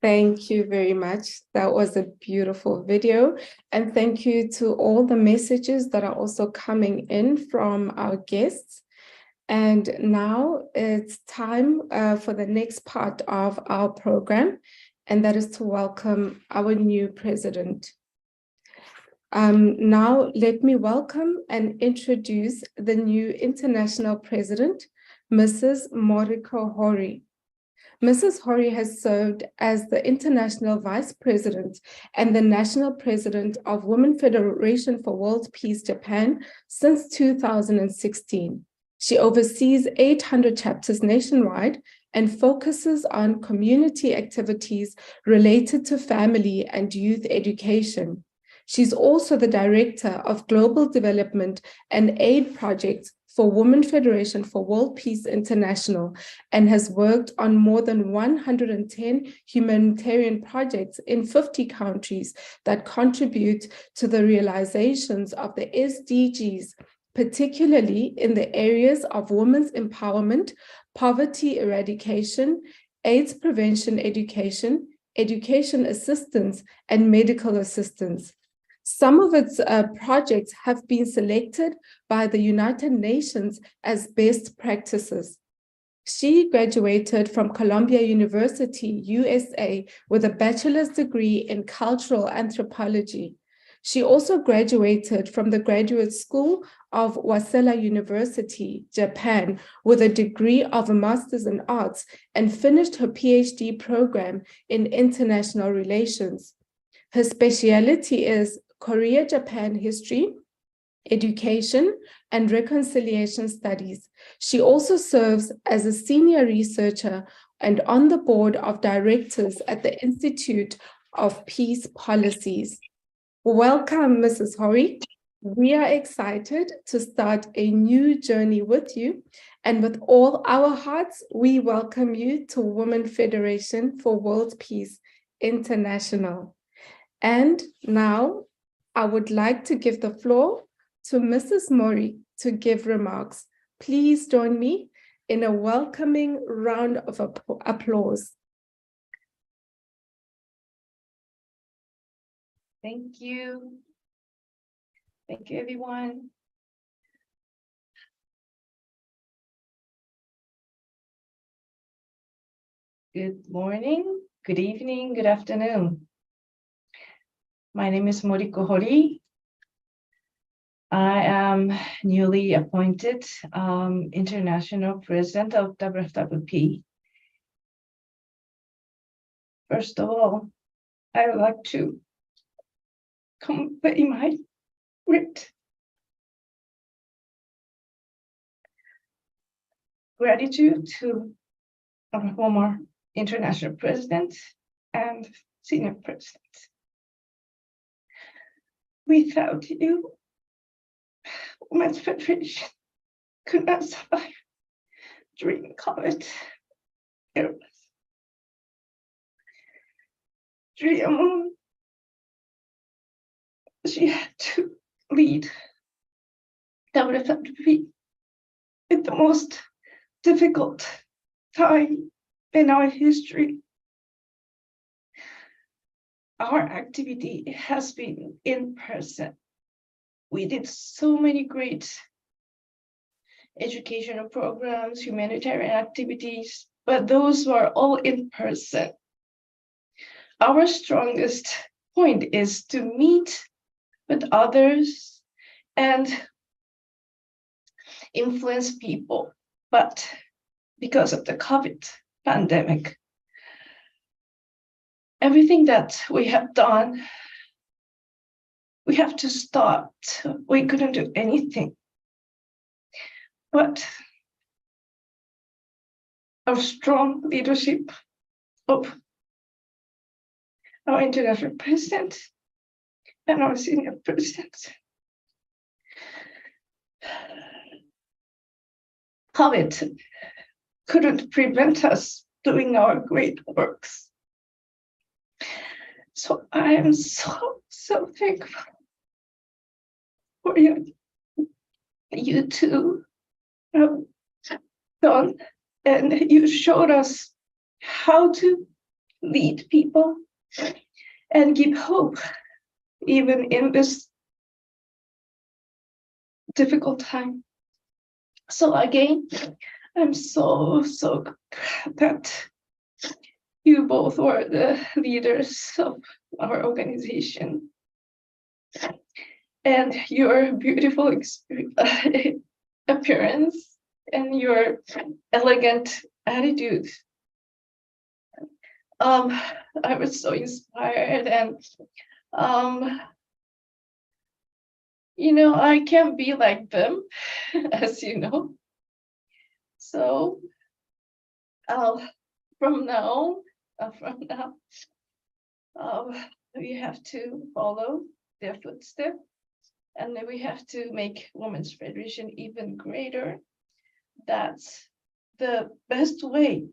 Speaker 2: Thank you very much. That was a beautiful video. And thank you to all the messages that are also coming in from our guests. And now it's time for the next part of our program, and that is to welcome our new president. Now let me welcome and introduce the new international president, Mrs. Moriko Hori. Mrs. Hori has served as the International Vice President and the National President of Women Federation for World Peace Japan since 2016. She oversees 800 chapters nationwide and focuses on community activities related to family and youth education. She's also the Director of Global Development and Aid Projects for Women Federation for World Peace International and has worked on more than 110 humanitarian projects in 50 countries that contribute to the realizations of the SDGs, particularly in the areas of women's empowerment, poverty eradication, AIDS prevention education, education assistance, and medical assistance. Some of its projects have been selected by the United Nations as best practices. She graduated from Columbia University, USA, with a bachelor's degree in cultural anthropology. She also graduated from the Graduate School of Waseda University, Japan, with a degree of a Master's in Arts and finished her PhD program in International Relations. Her specialty is Korea-Japan history, education, and reconciliation studies. She also serves as a senior researcher and on the board of directors at the Institute of Peace Policies. Welcome, Mrs. Hori. We are excited to start a new journey with you, and with all our hearts, we welcome you to Women Federation for World Peace International. And now, I would like to give the floor to Mrs. Mori to give remarks. Please join me in a welcoming round of applause.
Speaker 10: Thank you. Thank you, everyone. Good morning, good evening, good afternoon. My name is Moriko Hori. I am newly appointed International President of WFWP. First of all, I would like to convey my great gratitude to our former International President and Senior President. Without you, Women's Federation could not survive during COVID era. Julia Moon, she had to lead WFWP at the most difficult time in our history. Our activity has been in person. We did so many great educational programs, humanitarian activities, but those were all in person. Our strongest point is to meet with others and influence people. But because of the COVID pandemic, everything that we have done, we have to stop. We couldn't do anything. But our strong leadership of our international president and our senior president, COVID couldn't prevent us doing our great works. So I am so thankful for you two done, and you showed us how to lead people, and give hope even in this difficult time. So again, I'm so glad that you both were the leaders of our organization, and your beautiful appearance and your elegant attitude. I was so inspired, and I can't be like them, as you know. So from now, we have to follow their footsteps, and we have to make Women's Federation even greater. That's the best way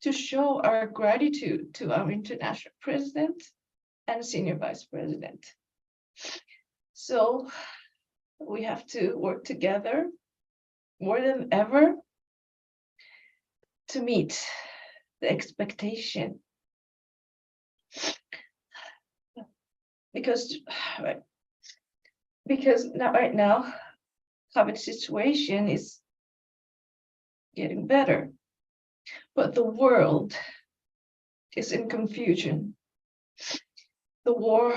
Speaker 10: to show our gratitude to our international president and senior vice president. So we have to work together more than ever to meet the expectation. Because right now, COVID situation is getting better, but the world is in confusion. The war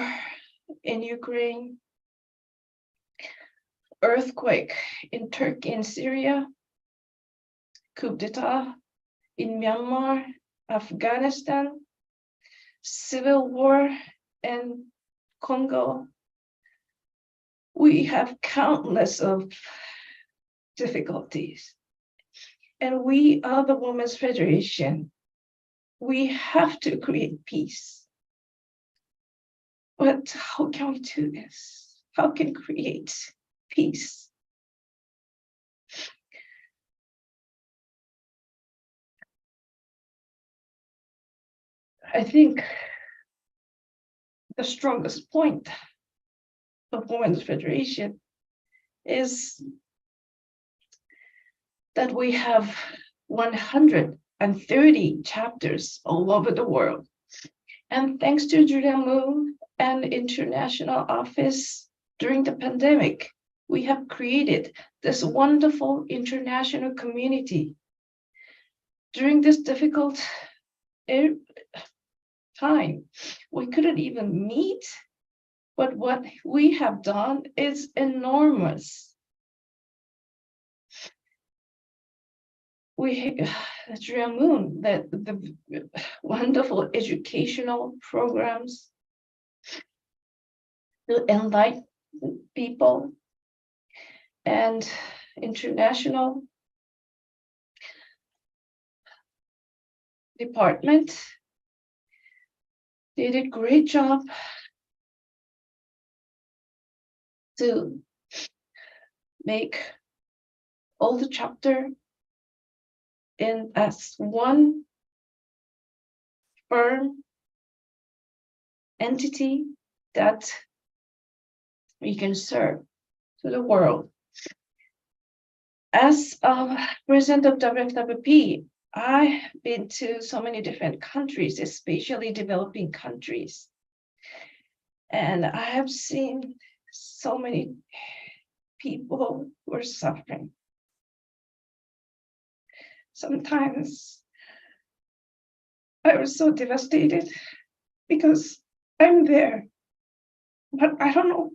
Speaker 10: in Ukraine, earthquake in Turkey and Syria, coup d'etat in Myanmar, Afghanistan, civil war in Congo. We have countless of difficulties, and we are the Women's Federation. We have to create peace. But how can we do this? How can we create peace? I think the strongest point of Women's Federation is that we have 130 chapters all over the world. And thanks to Julia Moon and International Office during the pandemic, we have created this wonderful international community. During this difficult time, we couldn't even meet, but what we have done is enormous. Julia Moon, the wonderful educational programs to enlighten people, and international department did a great job to make all the chapter in as one firm entity that we can serve to the world. As president of WFWP, I've been to so many different countries, especially developing countries. And I have seen so many people who are suffering. Sometimes I was so devastated because I'm there, but I don't know.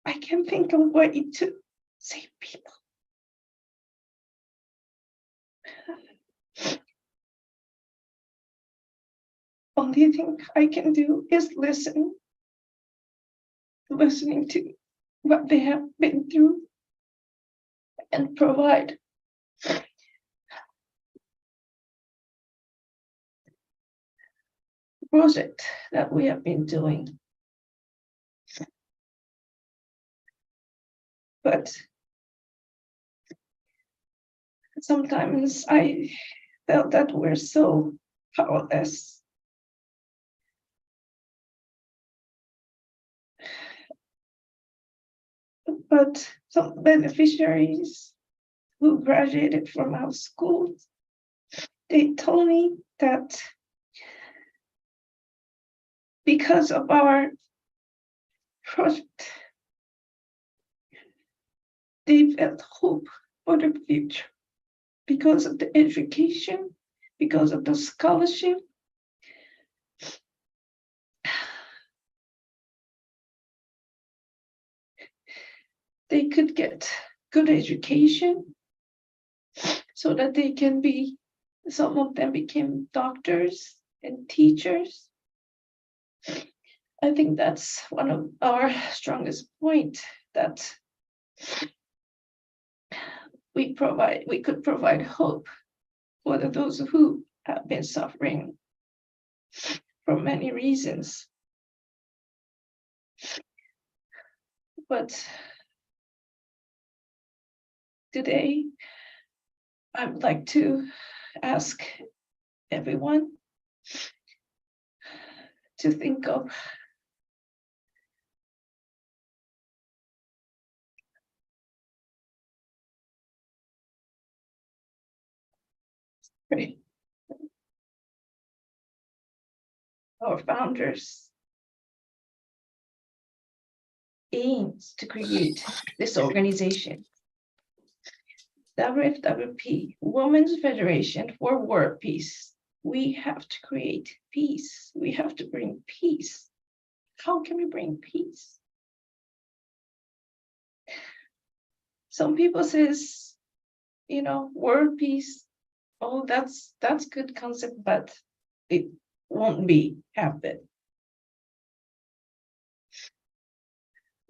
Speaker 10: I can't think of a way to save people. Only thing I can do is listening to what they have been through and provide project that we have been doing. But sometimes I felt that we're so powerless. But some beneficiaries who graduated from our schools they told me that because of our project, they felt hope for the future because of the education, because of the scholarship. They could get good education so that they can be, some of them became doctors and teachers. I think that's one of our strongest point, that we could provide hope for those who have been suffering for many reasons. But today, I would like to ask everyone to think of our founders' aims to create this organization. WFWP, Women's Federation for World Peace. We have to create peace. We have to bring peace. How can we bring peace? Some people says, world peace. Oh, that's good concept, but it won't be happen.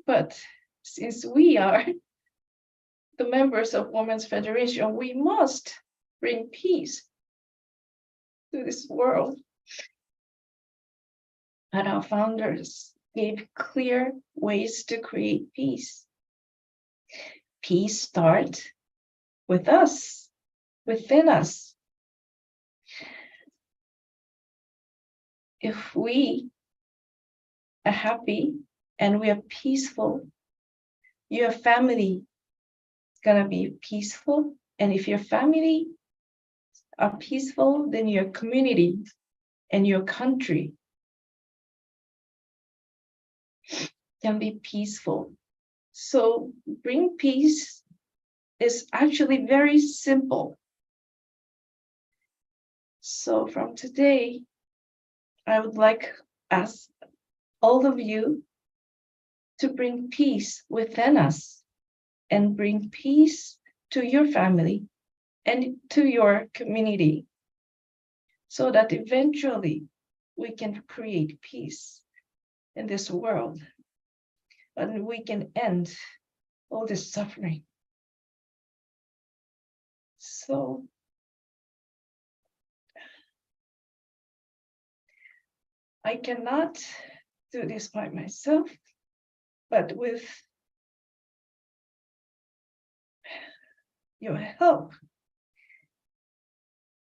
Speaker 10: But since we are the members of Women's Federation, we must bring peace to this world. And our founders gave clear ways to create peace. Peace starts with us, within us. If we are happy and we are peaceful, your family is gonna be peaceful. And if your family are peaceful, then your community and your country can be peaceful. So bring peace is actually very simple. So from today, I would like ask all of you to bring peace within us and bring peace to your family and to your community, so that eventually we can create peace in this world and we can end all this suffering. So I cannot do this by myself, but with your help,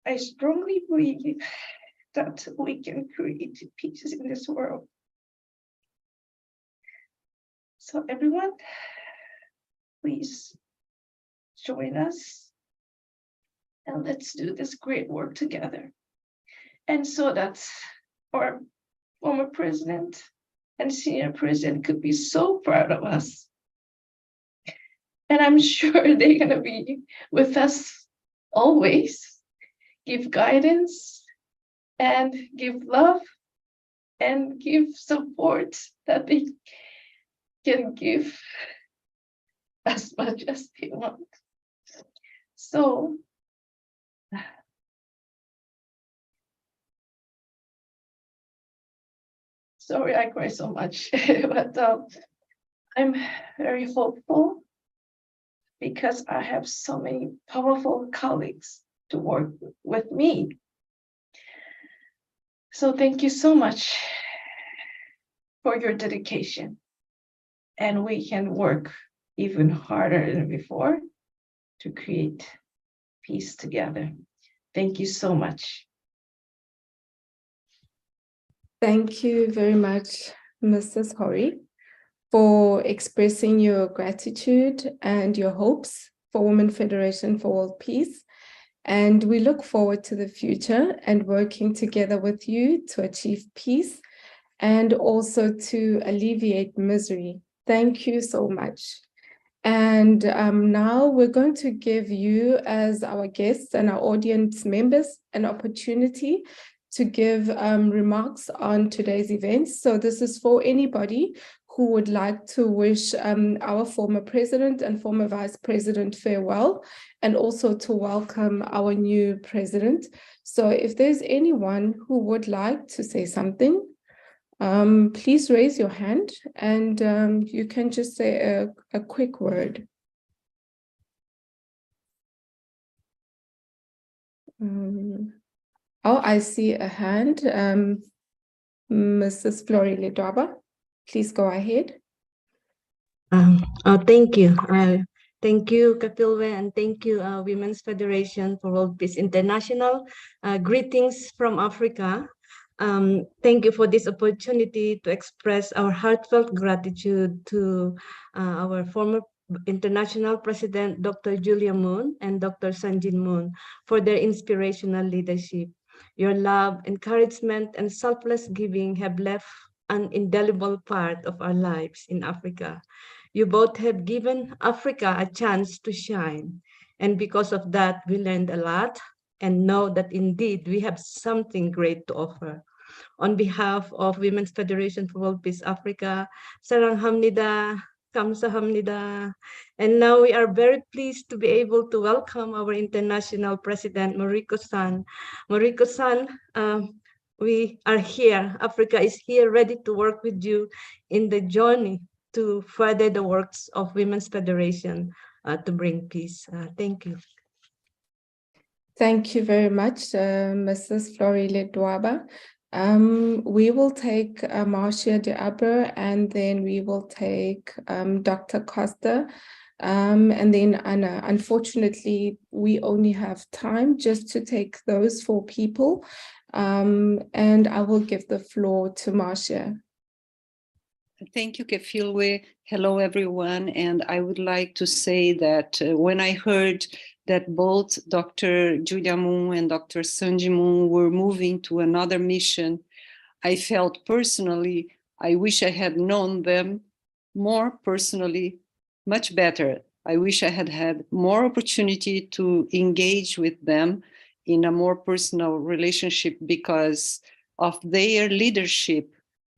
Speaker 10: I strongly believe that we can create peace in this world. So everyone, please join us and let's do this great work together. And so that our former president and senior president could be so proud of us. And I'm sure they're gonna be with us always, give guidance and give love and give support that they can give as much as they want. So sorry I cry so much, but I'm very hopeful because I have so many powerful colleagues to work with me. So thank you so much for your dedication. And we can work even harder than before to create peace together. Thank you so much.
Speaker 2: Thank you very much, Mrs. Hori, for expressing your gratitude and your hopes for Women Federation for World Peace. And we look forward to the future and working together with you to achieve peace and also to alleviate misery. Thank you so much. And now we're going to give you, as our guests and our audience members, an opportunity to give remarks on today's events. So this is for anybody who would like to wish our former president and former vice president farewell, and also to welcome our new president. So if there's anyone who would like to say something, please raise your hand and you can just say a quick word. Oh, I see a hand. Mrs. Flori Ledwaba, please go ahead.
Speaker 11: Thank you. Thank you, Kapilwe, and thank you, Women's Federation for World Peace International. Greetings from Africa. Thank you for this opportunity to express our heartfelt gratitude to our former International President, Dr. Julia Moon and Dr. Sanjin Moon for their inspirational leadership. Your love, encouragement, and selfless giving have left an indelible part of our lives in Africa. You both have given Africa a chance to shine. And because of that, we learned a lot and know that indeed we have something great to offer. On behalf of Women's Federation for World Peace Africa, Sarang Hamnida, Kamsahamnida. And now we are very pleased to be able to welcome our International President, Moriko-san. Moriko-san, we are here. Africa is here ready to work with you in the journey to further the works of Women's Federation to bring peace. Thank you.
Speaker 2: Thank you very much, Mrs. Flori Ledwaba. We will take Marcia de Abra, and then we will take Dr. Costa, and then Anna. Unfortunately, we only have time just to take those 4 people, and I will give the floor to Marcia.
Speaker 12: Thank you, Kefilwe. Hello, everyone. And I would like to say that when I heard that both Dr. Julia Moon and Dr. Sanjin Moon were moving to another mission, I felt personally, I wish I had known them more personally, much better. I wish I had had more opportunity to engage with them in a more personal relationship because of their leadership.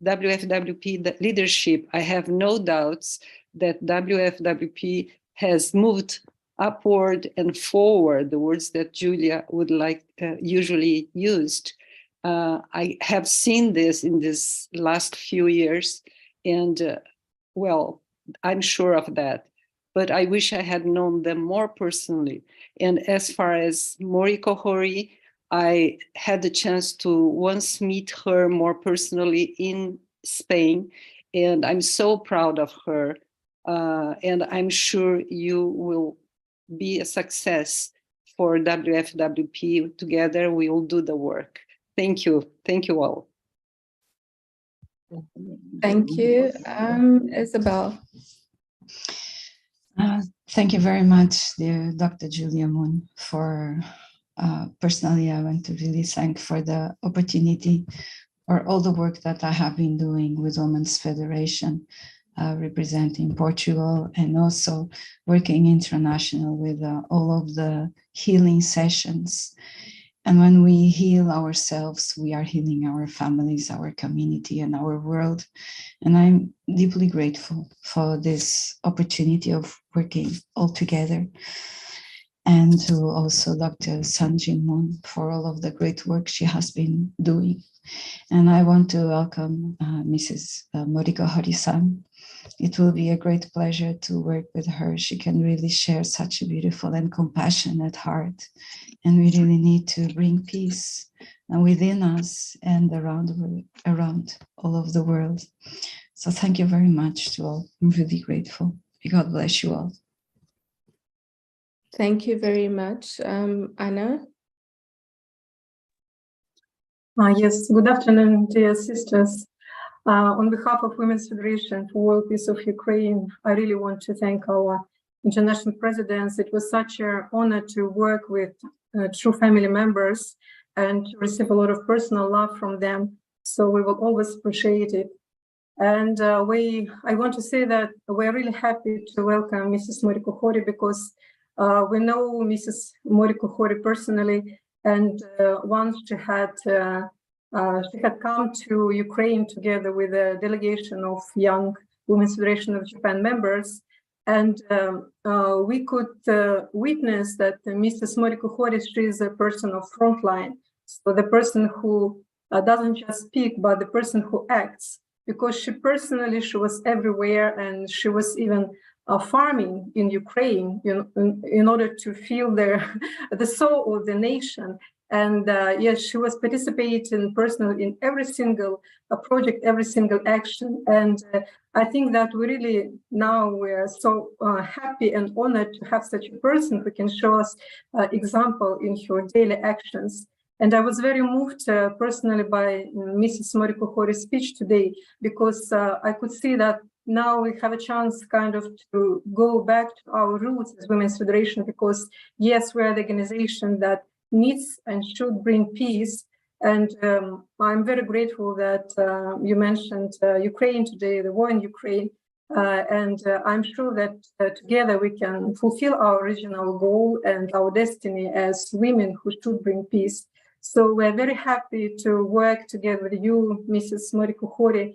Speaker 12: WFWP leadership, I have no doubts that WFWP has moved upward and forward, the words that Julia would like usually used. I have seen this in this last few years, and well, I'm sure of that. But I wish I had known them more personally. And as far as Moriko Hori, I had the chance to once meet her more personally in Spain, and I'm so proud of her. And I'm sure you will be a success for WFWP. Together, we will do the work. Thank you. Thank you all.
Speaker 2: Thank you. Isabel.
Speaker 13: Thank you very much, dear Dr. Julia Moon, for personally, I want to really thank for the opportunity or all the work that I have been doing with Women's Federation, representing Portugal, and also working international with all of the healing sessions. And when we heal ourselves, we are healing our families, our community, and our world. And I'm deeply grateful for this opportunity of working all together. And to also Dr. Sanjin Moon for all of the great work she has been doing. And I want to welcome Mrs. Moriko Hori-san. It will be a great pleasure to work with her. She can really share such a beautiful and compassionate heart. And we really need to bring peace within us and around all of the world. So thank you very much to all. I'm really grateful. May God bless you all.
Speaker 2: Thank you very much. Anna?
Speaker 16: Yes, good afternoon, dear sisters. On behalf of Women's Federation for World Peace of Ukraine, I really want to thank our international presidents. It was such an honor to work with true family members and to receive a lot of personal love from them. So we will always appreciate it. And I want to say that we're really happy to welcome Mrs. Moriko Hori because we know Mrs. Moriko Hori personally, and once she had come to Ukraine together with a delegation of young Women's Federation of Japan members, and we could witness that Mrs. Moriko Hori, she is a person of frontline, so the person who doesn't just speak, but the person who acts, because she was everywhere, and she was even farming in Ukraine in order to feel the soul of the nation. And yes, she was participating personally in every single project, every single action. And I think that we're so happy and honored to have such a person who can show us example in her daily actions. And I was very moved personally by Mrs. Moriko Hori's speech today, because I could see that now we have a chance kind of to go back to our roots as Women's Federation, because yes, we are the organization that needs and should bring peace. And I'm very grateful that you mentioned Ukraine today, the war in Ukraine. And I'm sure that together we can fulfill our original goal and our destiny as women who should bring peace. So we're very happy to work together with you, Mrs. Moriko Hori.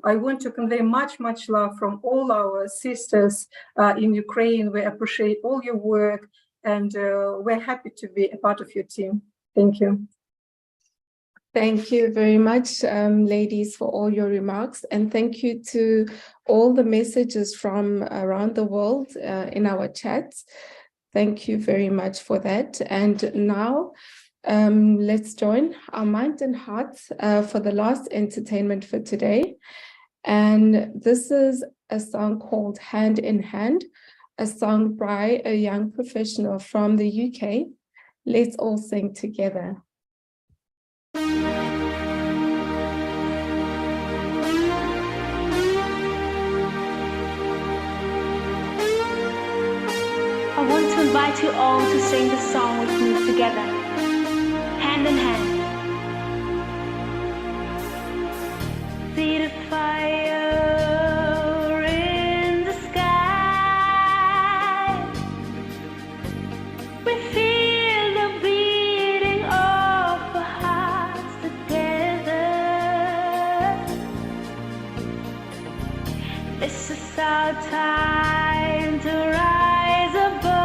Speaker 16: I want to convey much, much love from all our sisters in Ukraine. We appreciate all your work, and we're happy to be a part of your team. Thank you.
Speaker 2: Thank you very much, ladies, for all your remarks. And thank you to all the messages from around the world in our chats. Thank you very much for that. And now, let's join our mind and hearts for the last entertainment for today. And this is a song called Hand in Hand, a song by a young professional from the UK. Let's all sing together.
Speaker 9: I want to invite you all to sing this song with me together, hand in hand. See the fire in the sky. We feel the beating of our hearts together. This is our time to rise above.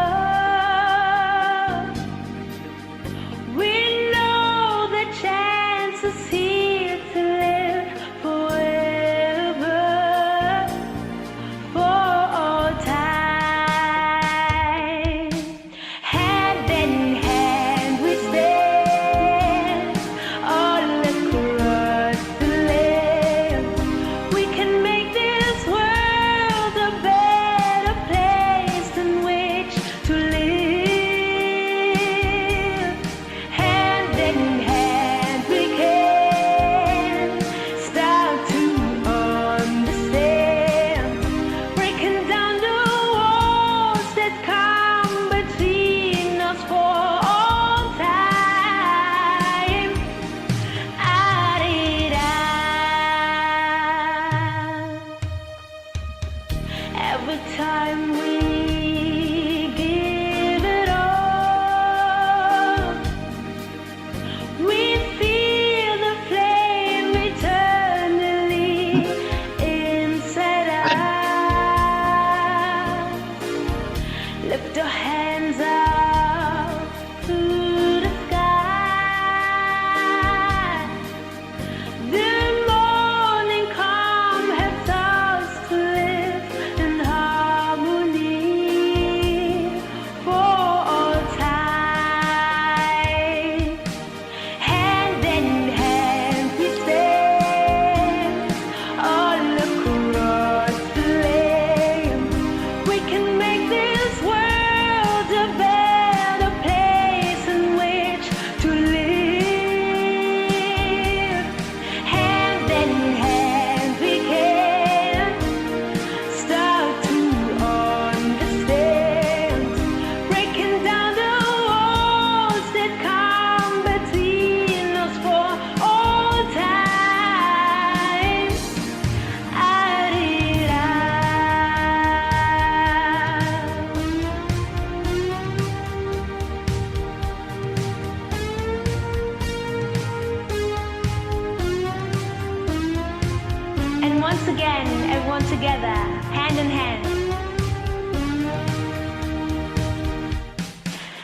Speaker 9: once again, everyone together, hand in hand.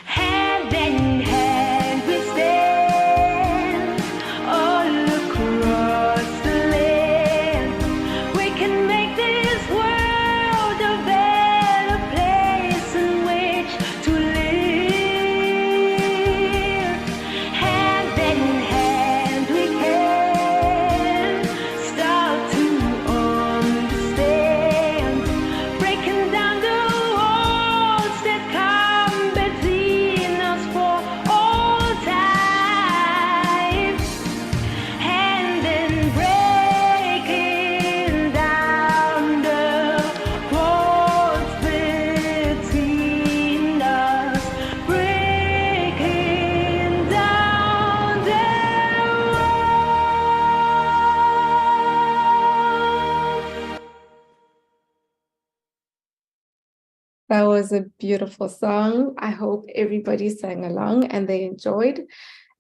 Speaker 9: Hand in hand we stand, all across the land. We can make this world a better place in which to live. Hand in hand we can start to understand, breaking down the walls that come between us for all time. Hand in breaking down the walls between us, breaking down the
Speaker 2: That was a beautiful song. I hope everybody sang along and they enjoyed.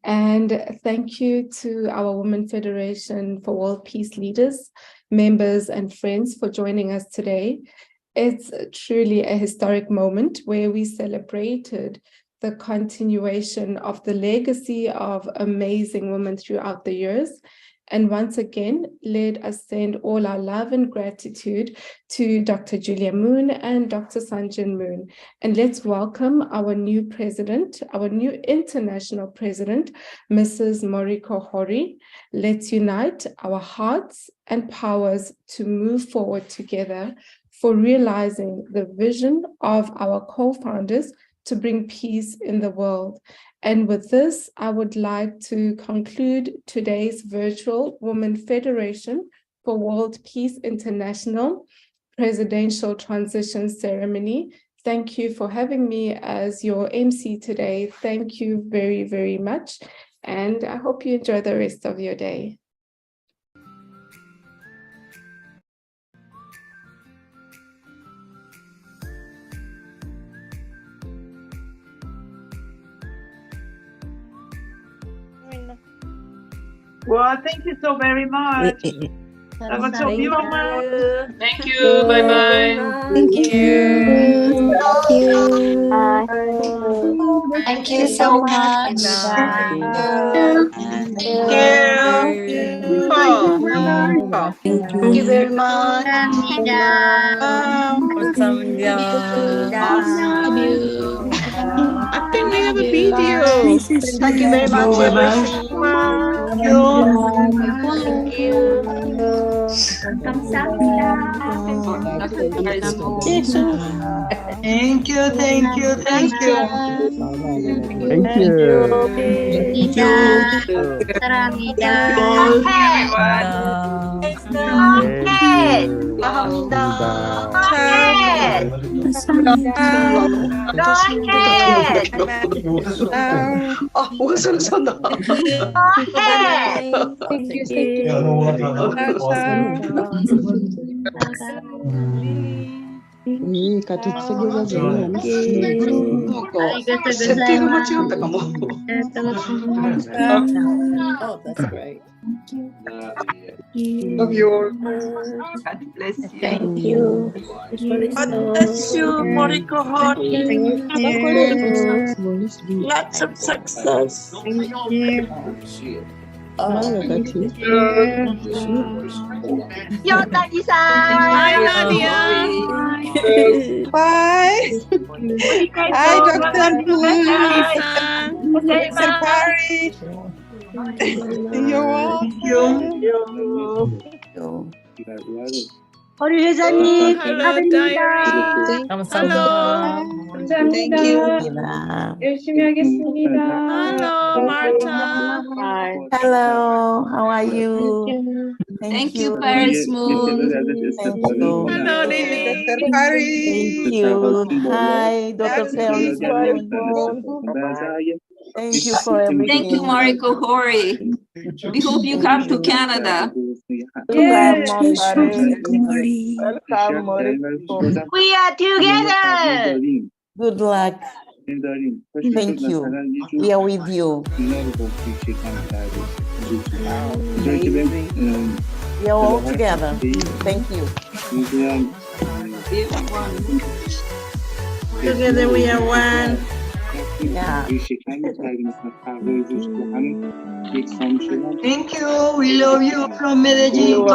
Speaker 2: And thank you to our Women Federation for World Peace Leaders, members and friends for joining us today. It's truly a historic moment where we celebrated the continuation of the legacy of amazing women throughout the years. And once again, let us send all our love and gratitude to Dr. Julia Moon and Dr. Sanjin Moon. And let's welcome our new president, our new international president, Mrs. Moriko Hori. Let's unite our hearts and powers to move forward together for realizing the vision of our co-founders to bring peace in the world. And with this, I would like to conclude today's virtual Women Federation for World Peace International Presidential Transition Ceremony. Thank you for having me as your MC today. Thank you very, very much. And I hope you enjoy the rest of your day.
Speaker 17: Well, thank you so very much. That was so beautiful.
Speaker 18: Thank you. Bye-bye.
Speaker 17: Thank you.
Speaker 18: Thank you.
Speaker 20: Thank you so much.
Speaker 18: Thank
Speaker 20: Thank you very much.
Speaker 18: Love you.
Speaker 17: I think we have a video.
Speaker 20: Thank you very much, everyone. Thank you.
Speaker 17: 감사합니다. Thank you, thank you, thank you.
Speaker 22: Thank you.
Speaker 20: 사랑합니다.
Speaker 17: 뭐가 생각나?
Speaker 22: 같은 세계사전이
Speaker 17: 세팅을 찍었다가 뭐.
Speaker 22: Oh, that's great.
Speaker 17: Love you all. God bless you.
Speaker 18: Thank you.
Speaker 17: God bless you, Moriko Hori. Lots of success.
Speaker 20: Bye, Nadia.
Speaker 3: Bye. Hi, Dr. Moon. Mr. Pari. You're welcome.
Speaker 20: 허리 회장님,
Speaker 17: Hello,
Speaker 20: 축하드립니다.
Speaker 10: 감사합니다. 열심히 하겠습니다.
Speaker 17: Hello, Marta.
Speaker 20: Hello, how are you? Thank you, Paris Moon. Thank you.
Speaker 17: Hello, Lily.
Speaker 3: Dr. Pari.
Speaker 20: Thank you. Hi, Dr. Paris Moon. Thank you for everything. Thank you, Moriko Hori. We hope you come to Canada.
Speaker 10: Yes.
Speaker 20: Welcome, Moriko. We are together. Good luck. Thank you. We are with you. We are all together. Thank you.
Speaker 18: Together we are one.
Speaker 20: Yeah.
Speaker 17: Thank you. We love you from Medellin.